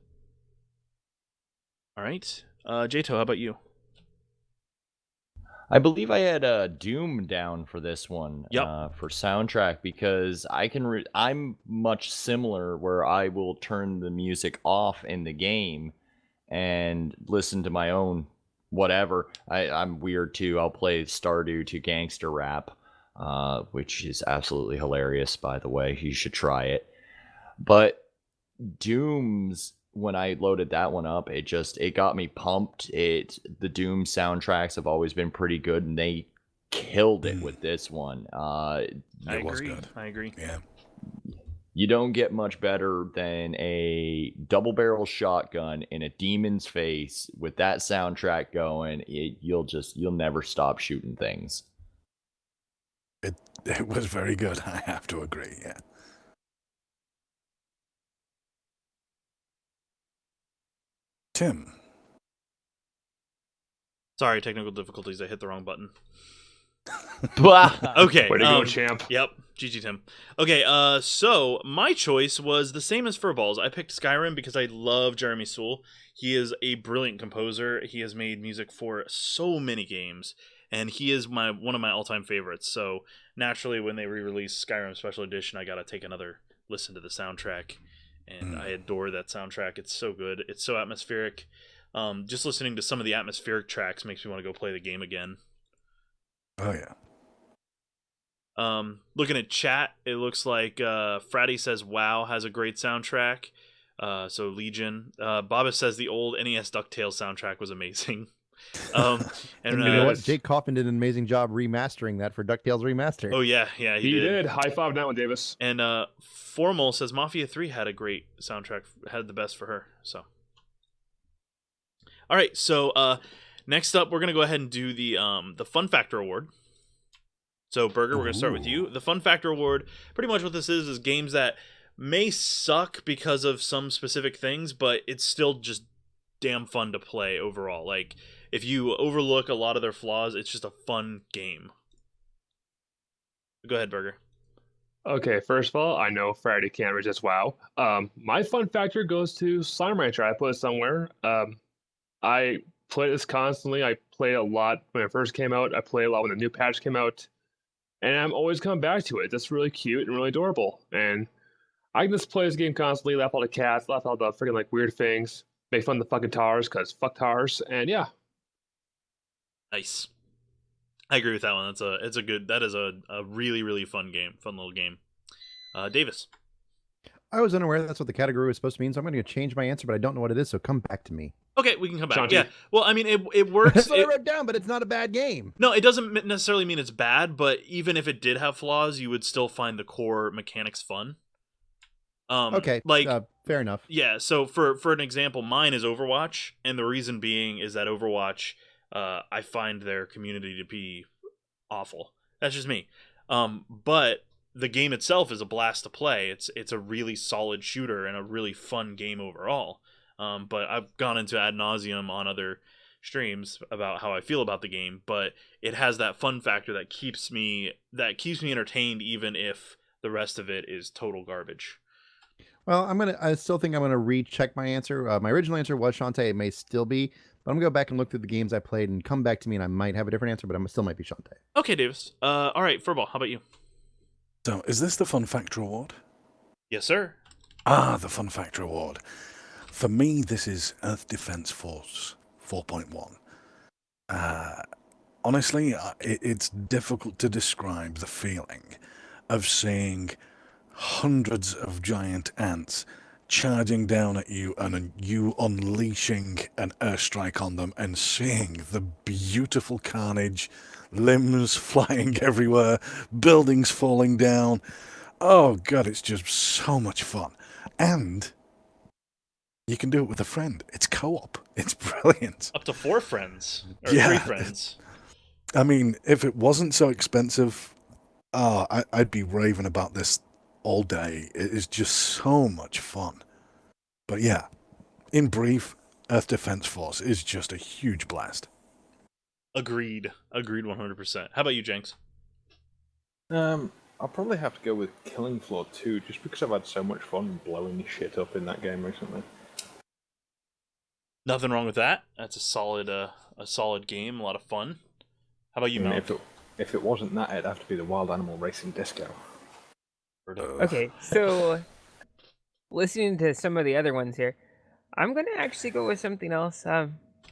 All right, Jato, how about you? I believe I had Doom down for this one. Yep. For soundtrack, because I'm much similar where I will turn the music off in the game and listen to my own whatever. I'm weird too. I'll play Stardew to gangster rap, which is absolutely hilarious, by the way. You should try it. But Doom's, when I loaded that one up, it got me pumped. The Doom soundtracks have always been pretty good, and they killed it with this one. I was agree. good. I agree. Yeah. You don't get much better than a double barrel shotgun in a demon's face with that soundtrack going. You'll never stop shooting things. It was very good. I have to agree. Yeah. Tim. Sorry, technical difficulties. I hit the wrong button. Okay. Okay. Way to go, champ. Yep. GG Tim. Okay, so my choice was the same as Furballs. I picked Skyrim because I love Jeremy Soule. He is a brilliant composer. He has made music for so many games, and he is one of my all-time favorites. So naturally, when they re-release Skyrim Special Edition, I gotta take another listen to the soundtrack, and I adore that soundtrack. It's so good. It's so atmospheric. Just listening to some of the atmospheric tracks makes me want to go play the game again. Oh, yeah. Looking at chat, it looks like Fratty says WoW has a great soundtrack. So Legion. Baba says the old NES DuckTales soundtrack was amazing. And you know what? Jake Coffin did an amazing job remastering that for DuckTales Remastered. Oh yeah, he did. High five that one, Davis. And Formal says Mafia 3 had a great soundtrack, had the best for her. So, all right. So next up, we're gonna go ahead and do the Fun Factor Award. So Burger, we're gonna start with you. The Fun Factor Award, pretty much what this is games that may suck because of some specific things, but it's still just damn fun to play overall. Like, if you overlook a lot of their flaws, it's just a fun game. Go ahead, Burger. Okay, first of all, I know Friday can't resist WoW. My fun factor goes to Slime Rancher. I put it somewhere. I play this constantly. I play a lot when it first came out. I play a lot when the new patch came out. And I'm always coming back to it. That's really cute and really adorable. And I can just play this game constantly, laugh all the cats, laugh all the freaking like weird things, make fun of the fucking tars, because fuck tars, and yeah. Nice. I agree with that one. That is a really, really fun little game. Davis. I was unaware that's what the category was supposed to mean, so I'm going to change my answer, but I don't know what it is, so come back to me. Okay, we can come back. Shanti. Yeah. Well, I mean, it works. That's what I wrote down, but it's not a bad game. No, it doesn't necessarily mean it's bad, but even if it did have flaws, you would still find the core mechanics fun. Okay, fair enough. Yeah, so for an example, mine is Overwatch, and the reason being is that Overwatch, I find their community to be awful. That's just me. But the game itself is a blast to play. It's a really solid shooter and a really fun game overall. But I've gone into ad nauseum on other streams about how I feel about the game, but it has that fun factor that keeps me entertained even if the rest of it is total garbage. Well, I still think I'm gonna recheck my answer. My original answer was Shantae. It may still be, but I'm gonna go back and look through the games I played and come back to me, and I might have a different answer, but I still might be Shantae. Okay, Davis. All right, Furball, how about you? So, is this the Fun Factor Award? Yes, sir. The Fun Factor Award. For me, this is Earth Defense Force 4.1. honestly, it's difficult to describe the feeling of seeing hundreds of giant ants charging down at you and you unleashing an airstrike on them and seeing the beautiful carnage, limbs flying everywhere, buildings falling down. Oh god, it's just so much fun. And you can do it with a friend. It's co-op. It's brilliant. Up to 4 friends or Yeah. 3 friends. I mean, if it wasn't so expensive, I'd be raving about this all day. It is just so much fun. But yeah, in brief, Earth Defense Force is just a huge blast. Agreed 100%. How about you, Jenks? I'll probably have to go with Killing Floor 2, just because I've had so much fun blowing shit up in that game recently. Nothing wrong with that. That's a solid game, a lot of fun. How about you, Mel? If it wasn't that, it'd have to be the Wild Animal Racing Disco. Okay, so listening to some of the other ones here, I'm gonna actually go with something else.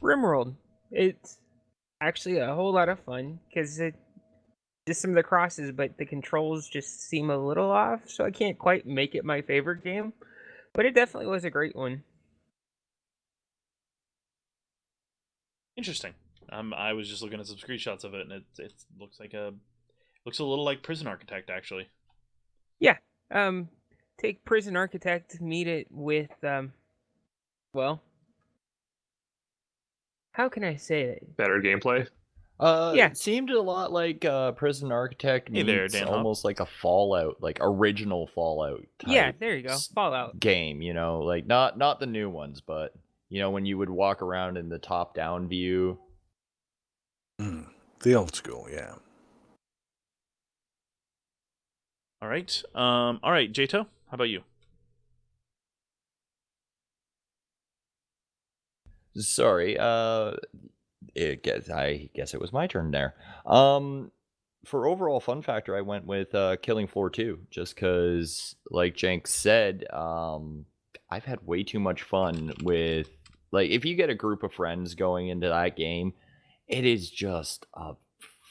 RimWorld. It's actually a whole lot of fun because it just some of the crosses, but the controls just seem a little off, so I can't quite make it my favorite game. But it definitely was a great one. Interesting. I was just looking at some screenshots of it, and it looks a little like Prison Architect, actually. Yeah. Take Prison Architect, meet it with well, how can I say it? Better gameplay. Yeah. It seemed a lot like Prison Architect Hey there, meets Dan Hop. almost like a Fallout, like original Fallout type Yeah, there you go. Fallout. game, you know, like not the new ones, but you know, when you would walk around in the top-down view. The old school, yeah. All right. All right, Jato, how about you? Sorry, I guess it was my turn there. For overall fun factor, I went with Killing Floor 2, just because, like Jenks said, I've had way too much fun with, like, if you get a group of friends going into that game, it is just a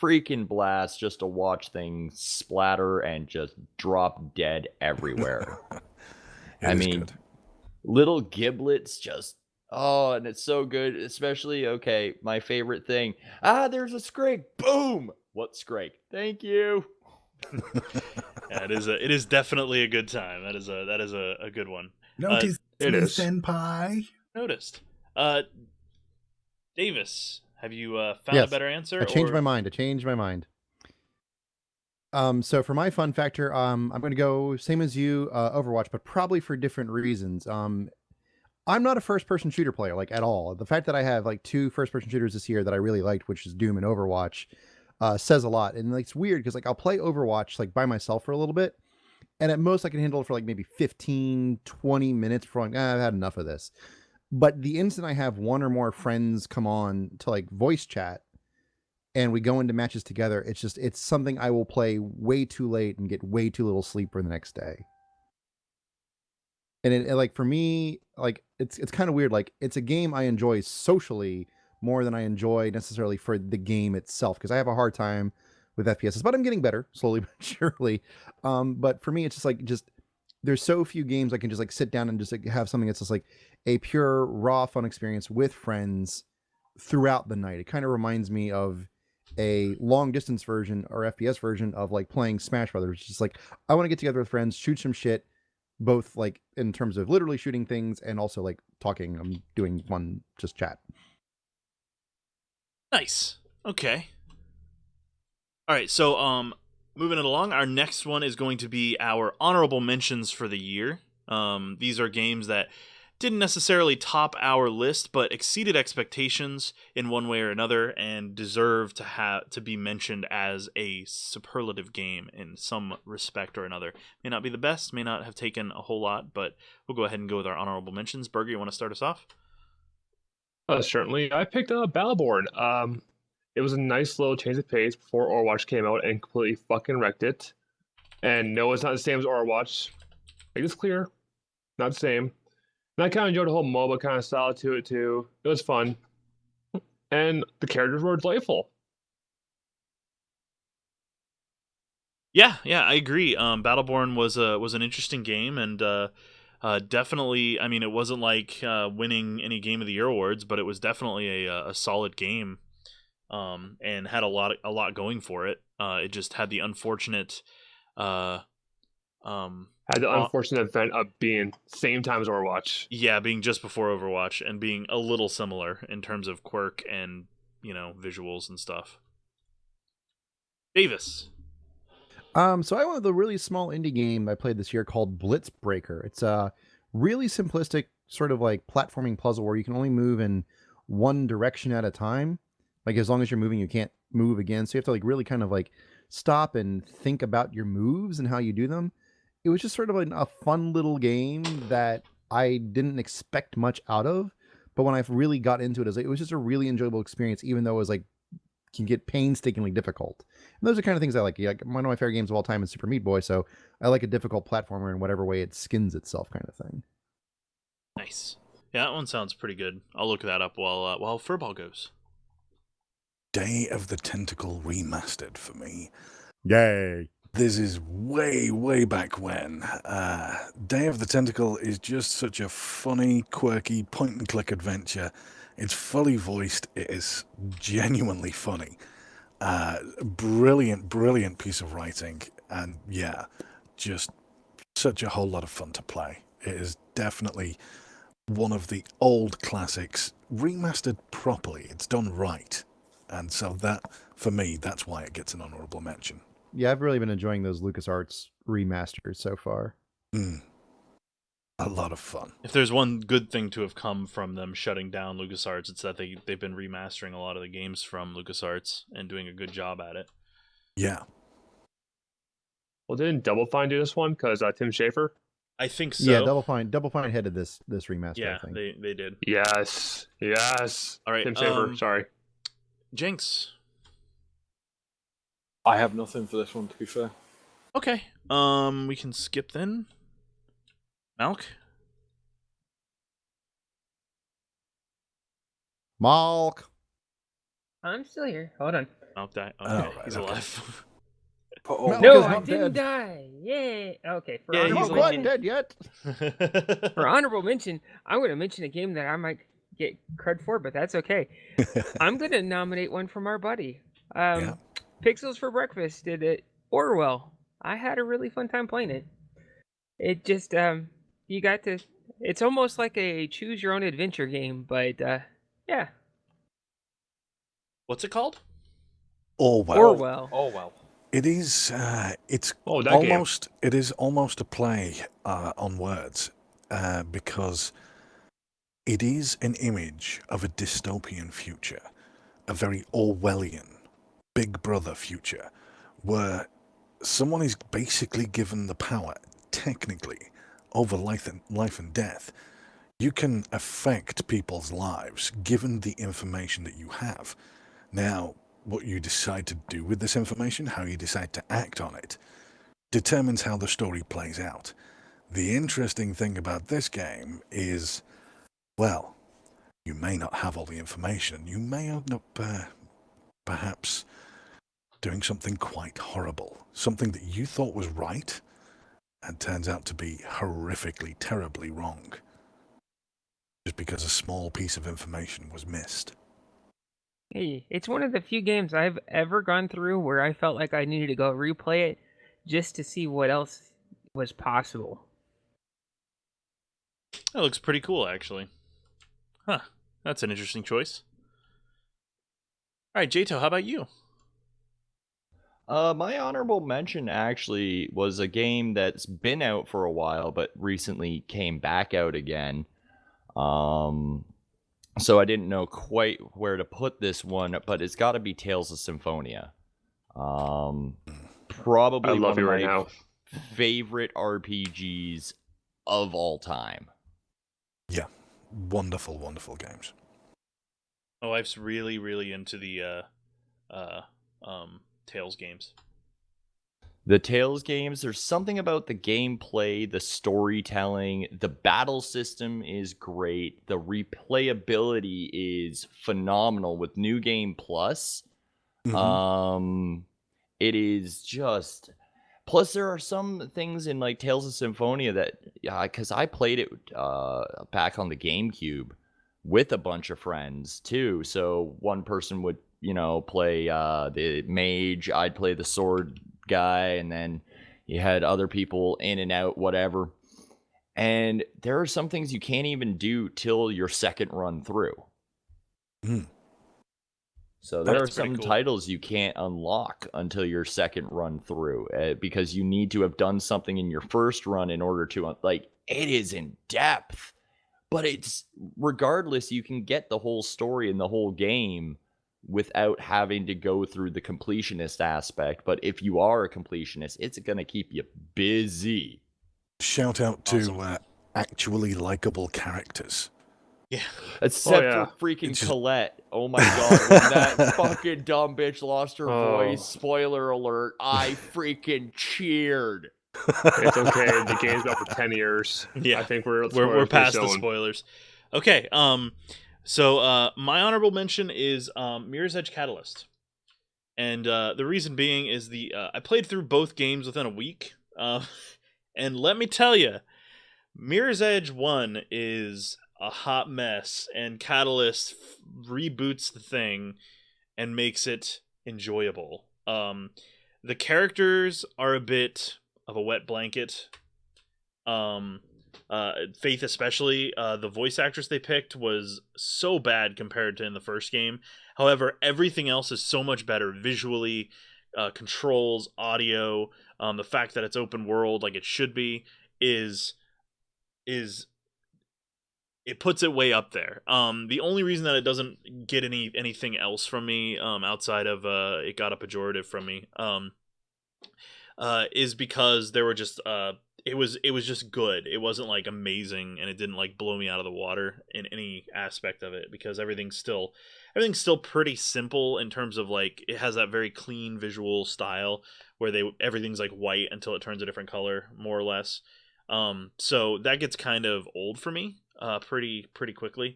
freaking blast just to watch things splatter and just drop dead everywhere. It I is mean, good. little giblets just, oh, and it's so good, especially, okay, my favorite thing. There's a Scrake. Boom! What Scrake? Thank you. Yeah, it is definitely a good time. That is a good one. Notice it me, is. senpai. Noticed. Davis, have you found a Yes, better answer? I changed or- my mind. So for my fun factor, I'm going to go same as you, Overwatch, but probably for different reasons. I'm not a first-person shooter player, like, at all. The fact that I have, like, 2 first-person shooters this year that I really liked, which is Doom and Overwatch, says a lot. And, like, it's weird because, like, I'll play Overwatch, like, by myself for a little bit, and at most I can handle it for, like, maybe 15, 20 minutes before I'm, I've had enough of this. But the instant I have one or more friends come on to, like, voice chat, and we go into matches together, it's something I will play way too late and get way too little sleep for the next day. And it like, for me, like, it's kind of weird. Like, it's a game I enjoy socially more than I enjoy necessarily for the game itself, because I have a hard time with FPSs, but I'm getting better slowly but surely. But for me, it's just there's so few games I can just, like, sit down and just, like, have something that's just, like, a pure raw fun experience with friends throughout the night. It kind of reminds me of a long distance version or FPS version of, like, playing Smash Brothers. It's just like, I want to get together with friends, shoot some shit, both, like, in terms of literally shooting things and also, like, talking. I'm doing fun just chat. Nice. Okay. All right. So, moving it along, our next one is going to be our honorable mentions for the year. These are games that didn't necessarily top our list, but exceeded expectations in one way or another, and deserve to be mentioned as a superlative game in some respect or another. May not be the best, may not have taken a whole lot, but we'll go ahead and go with our honorable mentions. Burger, you want to start us off? Certainly. I picked up Battleborn. It was a nice little change of pace before Overwatch came out and completely fucking wrecked it. And no, it's not the same as Overwatch. Make this clear. Not the same. And I kind of enjoyed the whole MOBA kind of style to it too. It was fun. And the characters were delightful. Yeah, I agree. Battleborn was an interesting game, and definitely. I mean, it wasn't like winning any Game of the Year awards, but it was definitely a solid game, and had a lot going for it. It just had the unfortunate, uh, Had the unfortunate event of being same time as Overwatch. yeah, being just before Overwatch and being a little similar in terms of quirk and visuals and stuff. Davis. So I went with a really small indie game I played this year called Blitzbreaker. It's a really simplistic sort of like platforming puzzle where you can only move in one direction at a time. Like as long as you're moving, you can't move again. So you have to like really kind of like stop and think about your moves and how you do them. It was just sort of a fun little game that I didn't expect much out of. But when I really got into it, it was just a really enjoyable experience, even though it was like can get painstakingly difficult. And those are kind of things I like. Like one of my favorite games of all time is Super Meat Boy, so I like a difficult platformer in whatever way it skins itself, kind of thing. Nice. Yeah, that one sounds pretty good. I'll look that up while Furball goes. Day of the Tentacle remastered for me. Yay! This is way back when. Day of the Tentacle is just such a funny, quirky point-and-click adventure. It's fully voiced. It is genuinely funny. Brilliant piece of writing. And yeah, just such a whole lot of fun to play. It is definitely one of the old classics, remastered properly. It's done right. And so that, for me, that's why it gets an honorable mention. Yeah, I've really been enjoying those LucasArts remasters so far. A lot of fun. If there's one good thing to have come from them shutting down LucasArts, it's that they've been remastering a lot of the games from LucasArts and doing a good job at it. Yeah. Well, didn't Double Fine do this one? Because Tim Schafer? I think so. Yeah, Double Fine headed this remaster, Yeah, I think. they did. Yes. All right, Tim Schafer, sorry. Jinx. I have nothing for this one, to be fair. Okay. We can skip then. Malk? Malk! I'm still here. Hold on. Malk died. Okay, right, he's okay. alive. Malk No, is I not didn't dead. die. Yay. Okay. For Yeah, he's honorable Malk alive. wasn't mention, dead yet! for honorable mention, I'm going to mention a game that I might get cred for, but that's okay. I'm going to nominate one from our buddy. Yeah. Pixels for Breakfast did it. Orwell. I had a really fun time playing it. It just you got to. It's almost like a choose your own adventure game, but yeah. What's it called? Orwell. Oh, well. It is. It's Oh, that almost. It is almost a play on words, because it is an image of a dystopian future, a very Orwellian, Big Brother future, where someone is basically given the power, technically, over life and death. You can affect people's lives given the information that you have. Now, what you decide to do with this information, how you decide to act on it, determines how the story plays out. The interesting thing about this game is, well, you may not have all the information. You may end up perhaps doing something quite horrible. Something that you thought was right and turns out to be horrifically, terribly wrong. Just because a small piece of information was missed. Hey, it's one of the few games I've ever gone through where I felt like I needed to go replay it just to see what else was possible. That looks pretty cool, actually. Huh. That's an interesting choice. All right, Jato, how about you? My honorable mention actually was a game that's been out for a while, but recently came back out again. So I didn't know quite where to put this one, but it's got to be Tales of Symphonia. Probably I love one you of right my now. favorite RPGs of all time. Yeah, wonderful games. Oh, I'm really into the Tales games. The Tales games, there's something about the gameplay, the storytelling, the battle system is great. The replayability is phenomenal with New Game Plus. Mhm. It is just Plus, there are some things in like Tales of Symphonia that, because I played it back on the GameCube with a bunch of friends too. So one person would, play the mage, I'd play the sword guy, and then you had other people in and out, whatever. And there are some things you can't even do till your second run through. So there are some titles you can't unlock until your second run through, because you need to have done something in your first run in order to, it is in depth. But it's, regardless, you can get the whole story and the whole game without having to go through the completionist aspect. But if you are a completionist, it's going to keep you busy. Shout out to actually likable characters. Yeah. Except for freaking Colette. Oh my god, when that fucking dumb bitch lost her voice, spoiler alert, I freaking cheered. It's okay, the game's been out for 10 years. Yeah. I think we're past the spoilers. Okay, so my honorable mention is Mirror's Edge Catalyst. And the reason being is I played through both games within a week. And let me tell you, Mirror's Edge 1 is a hot mess, and Catalyst reboots the thing and makes it enjoyable. The characters are a bit of a wet blanket. Faith especially, the voice actress they picked was so bad compared to in the first game. However, everything else is so much better visually, controls, audio, the fact that it's open world like it should be is it puts it way up there. The only reason that it doesn't get anything else from me, outside of it got a pejorative from me, is because there were just it was just good. It wasn't like amazing, and it didn't like blow me out of the water in any aspect of it, because everything's still pretty simple in terms of like it has that very clean visual style where everything's like white until it turns a different color, more or less. So that gets kind of old for me pretty quickly,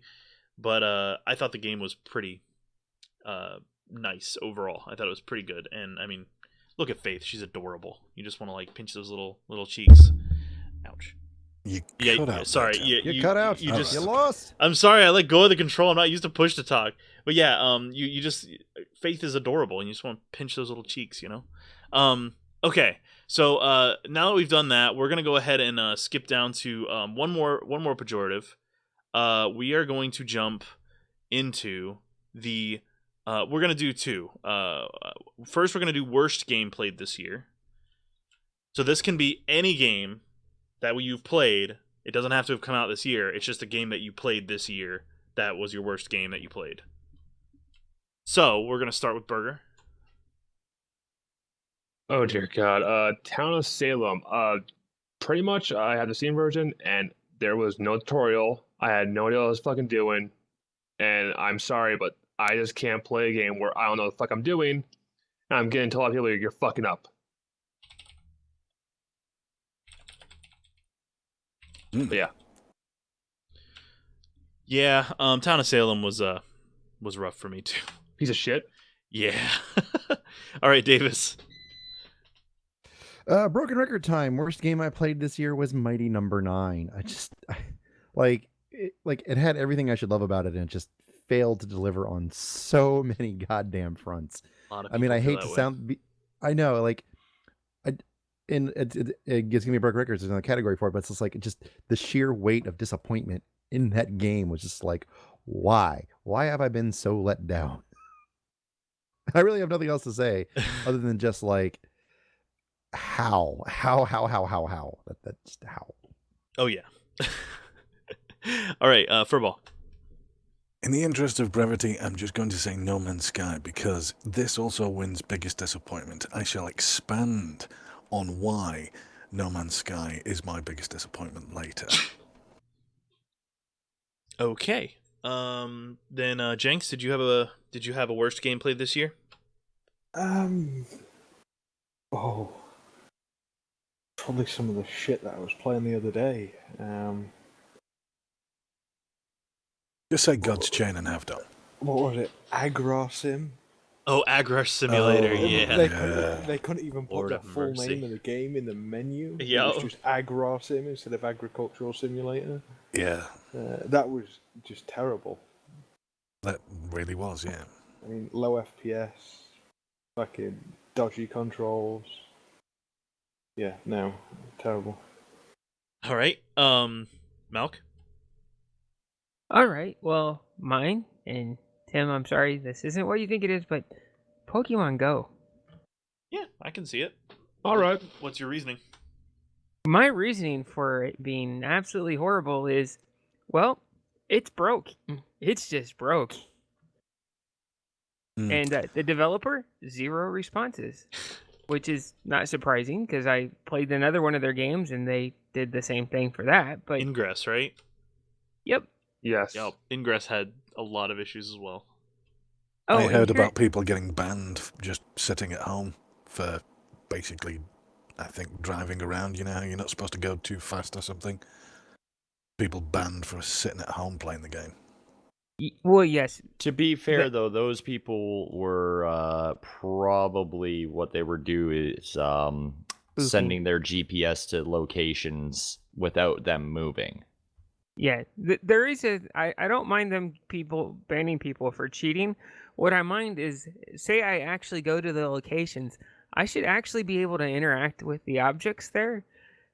but I thought the game was pretty nice overall. I thought it was pretty good, and I mean, look at Faith, she's adorable. You just want to like pinch those little cheeks. Ouch. You cut out. Sorry, you cut out. You just you lost. I'm sorry, I let go of the control. I'm not used to push to talk. But yeah, you just Faith is adorable, and you just want to pinch those little cheeks, Okay. So now that we've done that, we're gonna go ahead and skip down to one more pejorative. We are going to jump into the we're gonna do two. First, we're gonna do worst game played this year. So this can be any game that you've played. It doesn't have to have come out this year. It's just a game that you played this year that was your worst game that you played. So we're gonna start with Burger. Oh dear God. Town of Salem. Pretty much I had the Steam version, and there was no tutorial. I had no idea what I was fucking doing, and I'm sorry, but I just can't play a game where I don't know what the fuck I'm doing, and I'm getting told by people you're fucking up. But yeah. Yeah, Town of Salem was rough for me too. Piece of shit. Yeah. All right, Davis. Broken record time. Worst game I played this year was Mighty Number 9. It had everything I should love about it, and it just failed to deliver on so many goddamn fronts. I mean, I hate to sound. I know, like, it gives me broken records. There's another category for it, but it's just like the sheer weight of disappointment in that game was just like, why have I been so let down? I really have nothing else to say other than just like, how that's just how. Oh yeah. All right, Furball. In the interest of brevity, I'm just going to say No Man's Sky, because this also wins biggest disappointment. I shall expand on why No Man's Sky is my biggest disappointment later. Okay. Then Jenks, did you have a worst game played this year? Probably some of the shit that I was playing the other day. Just say God's Chain and have done. What was it? Agrosim? Oh, Agrar Simulator, Oh, yeah. They couldn't even put Lord the have full mercy. name of the game in the menu. Yeah. It was just Agrar Sim instead of Agricultural Simulator. Yeah, That was just terrible. that really was, yeah. I mean, low FPS, fucking dodgy controls. Yeah, no, terrible. All right. Malk? All right. Well, mine and Tim, I'm sorry, this isn't what you think it is, but Pokemon Go. Yeah, I can see it. All right. What's your reasoning? My reasoning for it being absolutely horrible is, well, it's broke. It's just broke. Mm. And the developer, 0 responses, which is not surprising because I played another one of their games and they did the same thing for that. But Ingress, right? yep. Yes. Yep. Ingress had a lot of issues as well. Oh, I and heard here- about people getting banned just sitting at home for basically, I think, driving around. You know how you're not supposed to go too fast or something? People banned for sitting at home playing the game. Well, yes. To be fair, That- though, those people were probably what they would do is sending their GPS to locations without them moving. Yeah, there is I don't mind them banning people for cheating. What I mind is, say I actually go to the locations, I should actually be able to interact with the objects there.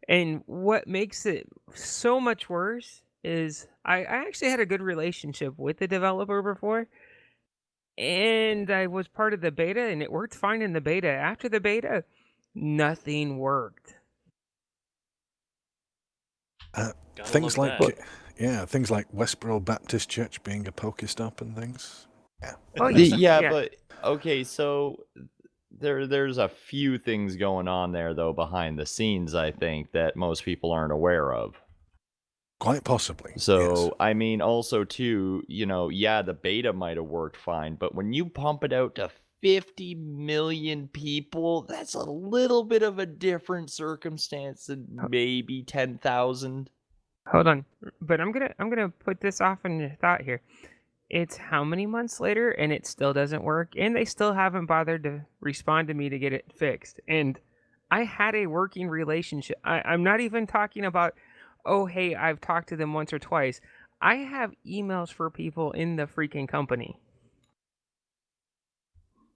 And what makes it so much worse is I actually had a good relationship with the developer before. And I was part of the beta and it worked fine in the beta. After the beta, nothing worked. Gotta Things love like, that. things like Westboro Baptist Church being a Pokestop and things. Yeah. Oh, Yeah, yeah. but okay, so there's a few things going on there though behind the scenes, I think, that most people aren't aware of. Quite possibly. So, yes. I mean, also too, yeah, the beta might have worked fine, but when you pump it out to 50 million people, that's a little bit of a different circumstance than maybe 10,000. Hold on, but I'm gonna put this off in your thought here. It's how many months later, and it still doesn't work, and they still haven't bothered to respond to me to get it fixed. And I had a working relationship. I'm not even talking about, oh hey, I've talked to them once or twice. I have emails for people in the freaking company.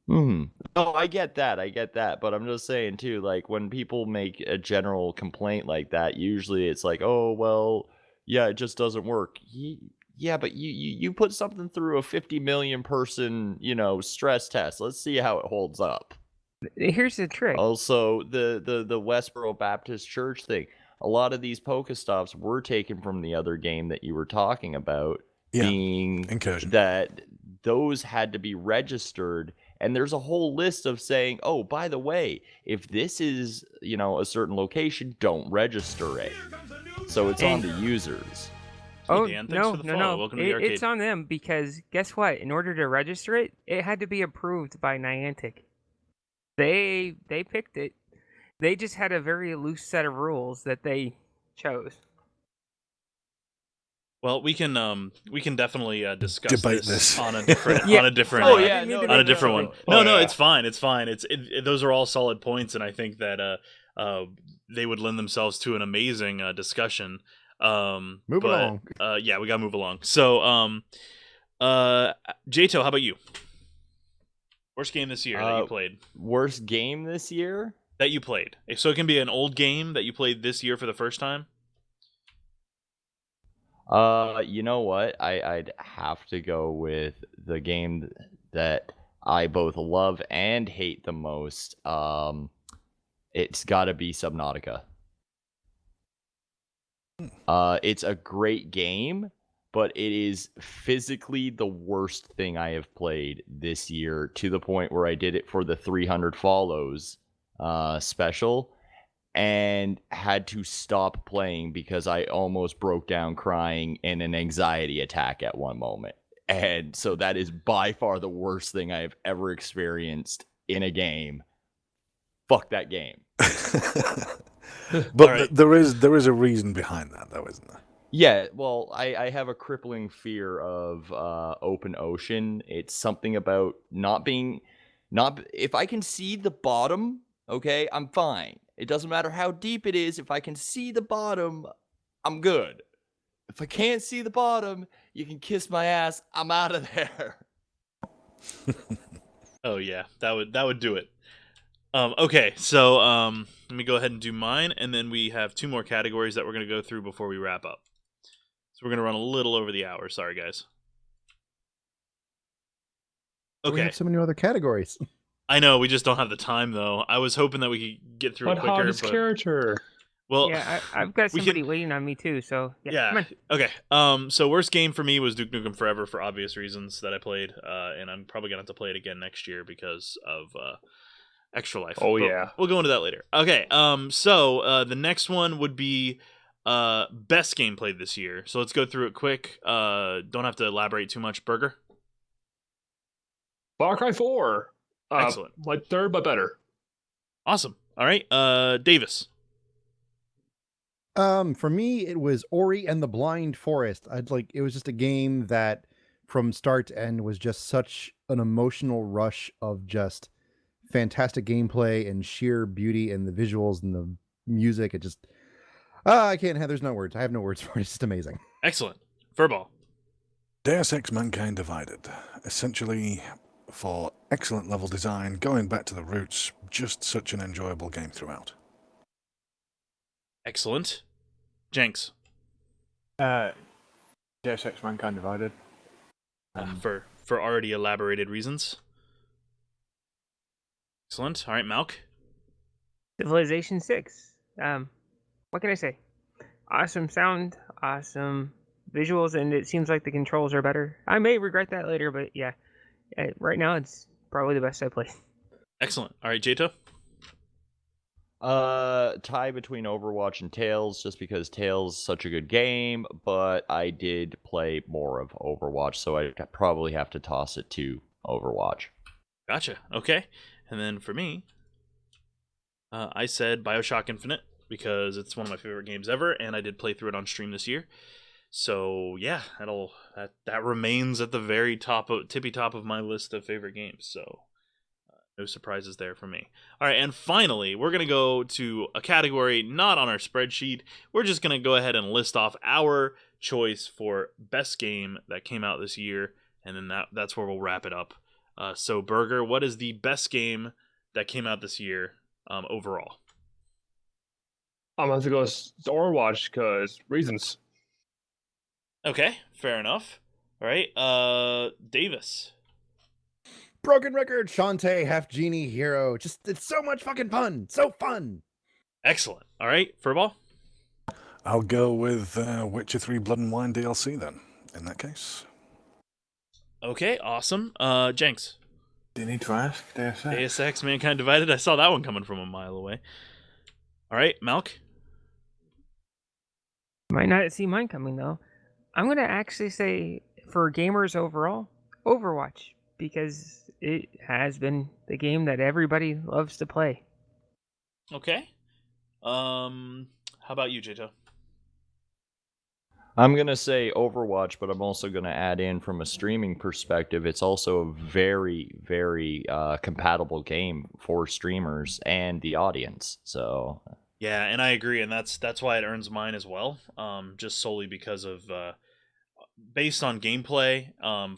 No, I get that, but I'm just saying too, like when people make a general complaint like that, usually it's like, oh well, yeah, it just doesn't work. Yeah, but you put something through a 50 million person, stress test. Let's see how it holds up. Here's the trick. Also, the Westboro Baptist Church thing. A lot of these Pokestops were taken from the other game that you were talking about, Yeah, being Incursion. that those had to be registered. And there's a whole list of saying, oh, by the way, if this is, a certain location, don't register it. So it's on the users. Oh, Dan, thanks no, for the no, follow. no. Welcome to the arcade. It's on them because guess what? In order to register it, it had to be approved by Niantic. They picked it. They just had a very loose set of rules that they chose. Well, we can definitely discuss Debate this this. on a different Yeah. on a different Oh, yeah, no, on a different one. Oh, No, yeah. it's fine. It's fine. Those are all solid points, and I think that they would lend themselves to an amazing discussion. Moving but, along. Yeah, we gotta move along. So, Jato, how about you? Worst game this year that you played? Worst game this year? That you played. So it can be an old game that you played this year for the first time. You know what? I'd have to go with the game that I both love and hate the most. It's got to be Subnautica. It's a great game, but it is physically the worst thing I have played this year, to the point where I did it for the 300 Follows special and had to stop playing because I almost broke down crying in an anxiety attack at one moment. And so that is by far the worst thing I have ever experienced in a game. Fuck that game. But Alright. there is a reason behind that, though, isn't there? Yeah, well, I have a crippling fear of open ocean. It's something about not being... Not if I can see the bottom, okay, I'm fine. It doesn't matter how deep it is. If I can see the bottom, I'm good. If I can't see the bottom, you can kiss my ass. I'm out of there. Oh yeah, that would do it. Okay, so let me go ahead and do mine, and then we have 2 more categories that we're gonna go through before we wrap up. So we're gonna run a little over the hour. Sorry, guys. We Okay, have so many other categories. I know we just don't have the time though. I was hoping that we could get through it But quicker, hottest but character. well, Yeah, I've got we somebody can- waiting on me too. So yeah, come yeah. on. Okay. So worst game for me was Duke Nukem Forever for obvious reasons that I played, and I'm probably gonna have to play it again next year because of Extra Life. Oh, But yeah. we'll go into that later. Okay. So the next one would be best game played this year. So let's go through it quick. Don't have to elaborate too much. Burger. Far Cry 4. Excellent. Like third, but better. Awesome. All right. Davis. For me, it was Ori and the Blind Forest. It was just a game that from start to end was just such an emotional rush of just fantastic gameplay and sheer beauty and the visuals and the music. It just, I can't have, there's no words. I have no words for it. It's just amazing. Excellent. Furball. Deus Ex Mankind Divided. Essentially, for excellent level design, going back to the roots, just such an enjoyable game throughout. Excellent. Jenks. Deus Ex Mankind Divided. For already elaborated reasons. Excellent. All right, Malk. Civilization 6. What can I say? Awesome sound, awesome visuals, and it seems like the controls are better. I may regret that later, but yeah. Right now, it's probably the best I played. Excellent. All right, Jato. Tie between Overwatch and Tales, just because Tales is such a good game, but I did play more of Overwatch, so I probably have to toss it to Overwatch. Gotcha. Okay. And then for me, I said BioShock Infinite because it's one of my favorite games ever, and I did play through it on stream this year. So yeah, that remains at the very tippy top of my list of favorite games. So no surprises there for me. All right, and finally, we're gonna go to a category not on our spreadsheet. We're just gonna go ahead and list off our choice for best game that came out this year, and then that's where we'll wrap it up. So Burger, what is the best game that came out this year overall? I'm going to go with Overwatch because reasons. Okay, fair enough. All right, Davis. Broken Record, Shantae, Half Genie, Hero. Just, it's so much fucking fun. So fun. Excellent. All right, Furball. I'll go with Witcher 3 Blood and Wine DLC then, in that case. Okay, awesome. Jenks. Do you need to ask? Deus Ex? Deus Ex Mankind Divided. I saw that one coming from a mile away. All right, Malk. Might not see mine coming though. I'm gonna actually say for gamers overall, Overwatch, because it has been the game that everybody loves to play. Okay. How about you, Jato? I'm going to say Overwatch, but I'm also going to add in from a streaming perspective, it's also a very, very compatible game for streamers and the audience. So Yeah, and I agree, and that's why it earns mine as well. Just solely because of based on gameplay,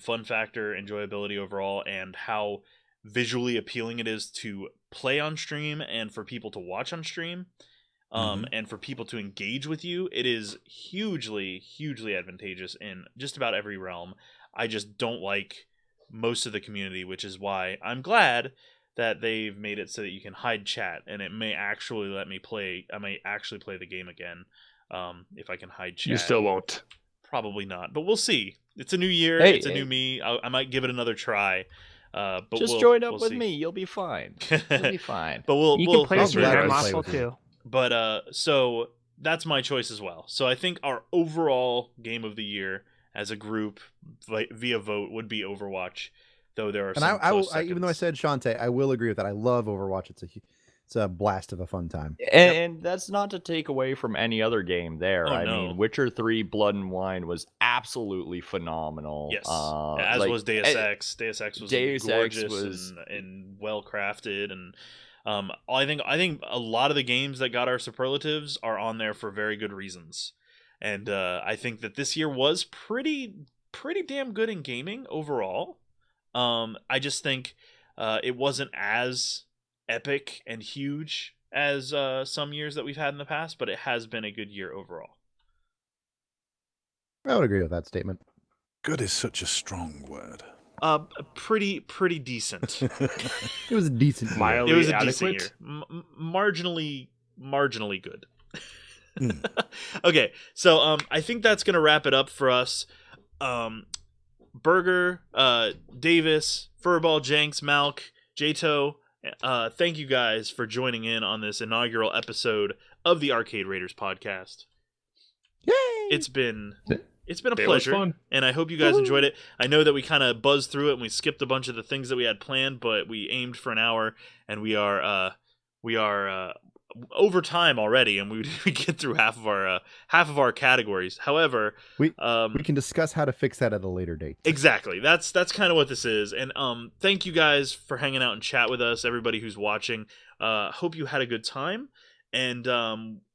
fun factor, enjoyability overall, and how visually appealing it is to play on stream and for people to watch on stream. And for people to engage with you, it is hugely, hugely advantageous in just about every realm. I just don't like most of the community, which is why I'm glad that they've made it so that you can hide chat, and it may actually let me play. I may actually play the game again if I can hide chat. You still won't. Probably not, but we'll see. It's a new year. Hey, it's a new me. I might give it another try. But just we'll, join up we'll with see. me. You'll be fine. You'll be fine. But You we'll can play I'll with me. gladly I'm play also with you. too. But so that's my choice as well. So I think our overall game of the year as a group via vote would be Overwatch, though there are And some close even though I seconds. said Shantae, I will agree with that. I love Overwatch. It's a blast of a fun time. And that's not to take away from any other game there. Oh, I no. mean, Witcher 3 Blood and Wine was absolutely phenomenal. Yes, as like, was Deus Ex. Deus Ex was Deus Ex gorgeous was- and well crafted, and I think a lot of the games that got our superlatives are on there for very good reasons, and I think that this year was pretty damn good in gaming overall. I just think it wasn't as epic and huge as some years that we've had in the past, but it has been a good year overall. I would agree with that statement. Good is such a strong word. Pretty decent. It was a decent year. Mildly It was a adequate. decent year. Marginally good. Mm. Okay, so I think that's gonna wrap it up for us. Burger, Davis, Furball, Jenks, Malk, Jato, thank you guys for joining in on this inaugural episode of the Arcade Raiders podcast. Yay! It's been a It was pleasure, fun. and I hope you guys enjoyed it. I know that we kind of buzzed through it and we skipped a bunch of the things that we had planned, but we aimed for an hour, and we are over time already, and we get through half of our categories. However, We can discuss how to fix that at a later date. exactly, that's kind of what this is. And thank you guys for hanging out and chat with us, everybody who's watching. Hope you had a good time. And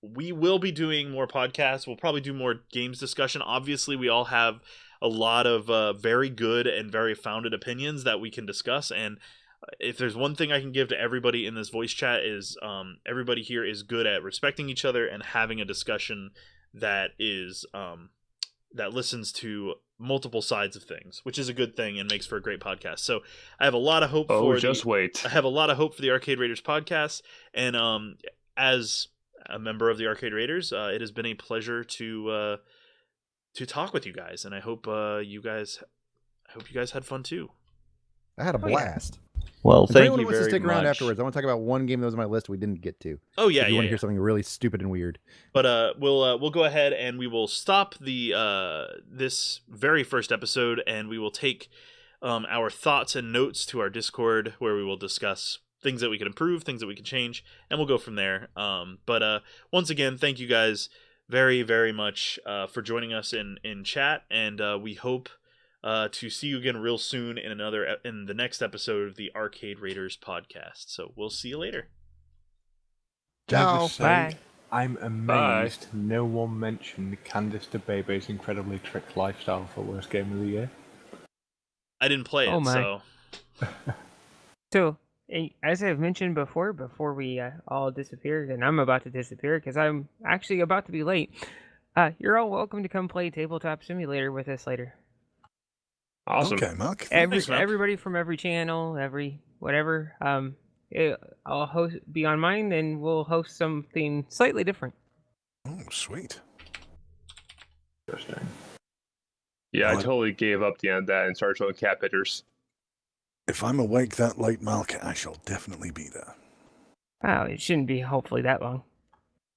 we will be doing more podcasts. We'll probably do more games discussion. Obviously, we all have a lot of very good and very founded opinions that we can discuss. And if there's one thing I can give to everybody in this voice chat is everybody here is good at respecting each other and having a discussion that is that listens to multiple sides of things, which is a good thing and makes for a great podcast. So I have a lot of hope Oh, for just wait. I have a lot of hope for the Arcade Raiders podcast, and as a member of the Arcade Raiders, it has been a pleasure to talk with you guys, and I hope you guys had fun too. I had a Oh, yeah. blast. Well, And for thank anyone you who wants very to stick around much. afterwards, I want to talk about one game that was on my list we didn't get to. Oh yeah, if you yeah, want to yeah. hear something really stupid and weird. But we'll go ahead and we will stop the this very first episode, and we will take our thoughts and notes to our Discord, where we will discuss things that we can improve, things that we can change, and we'll go from there. But once again, thank you guys very, very much for joining us in chat, and we hope to see you again real soon in the next episode of the Arcade Raiders podcast. So we'll see you later. Ciao. Davis, say, Bye. I'm amazed no one mentioned Candice DeBebe's incredibly tricked lifestyle for worst game of the year. I didn't play it, Oh my. so So, as I've mentioned before we all disappeared, and I'm about to disappear because I'm actually about to be late, you're all welcome to come play Tabletop Simulator with us later. Awesome. Okay, Mark. Thanks, Mark. Everybody from every channel, every whatever, I'll be on mine, and we'll host something slightly different. Oh, sweet. Interesting. Yeah, I Well, totally gave up the end of that and started showing cat pitters. If I'm awake that late, Mark, I shall definitely be there. Oh, it shouldn't be hopefully that long.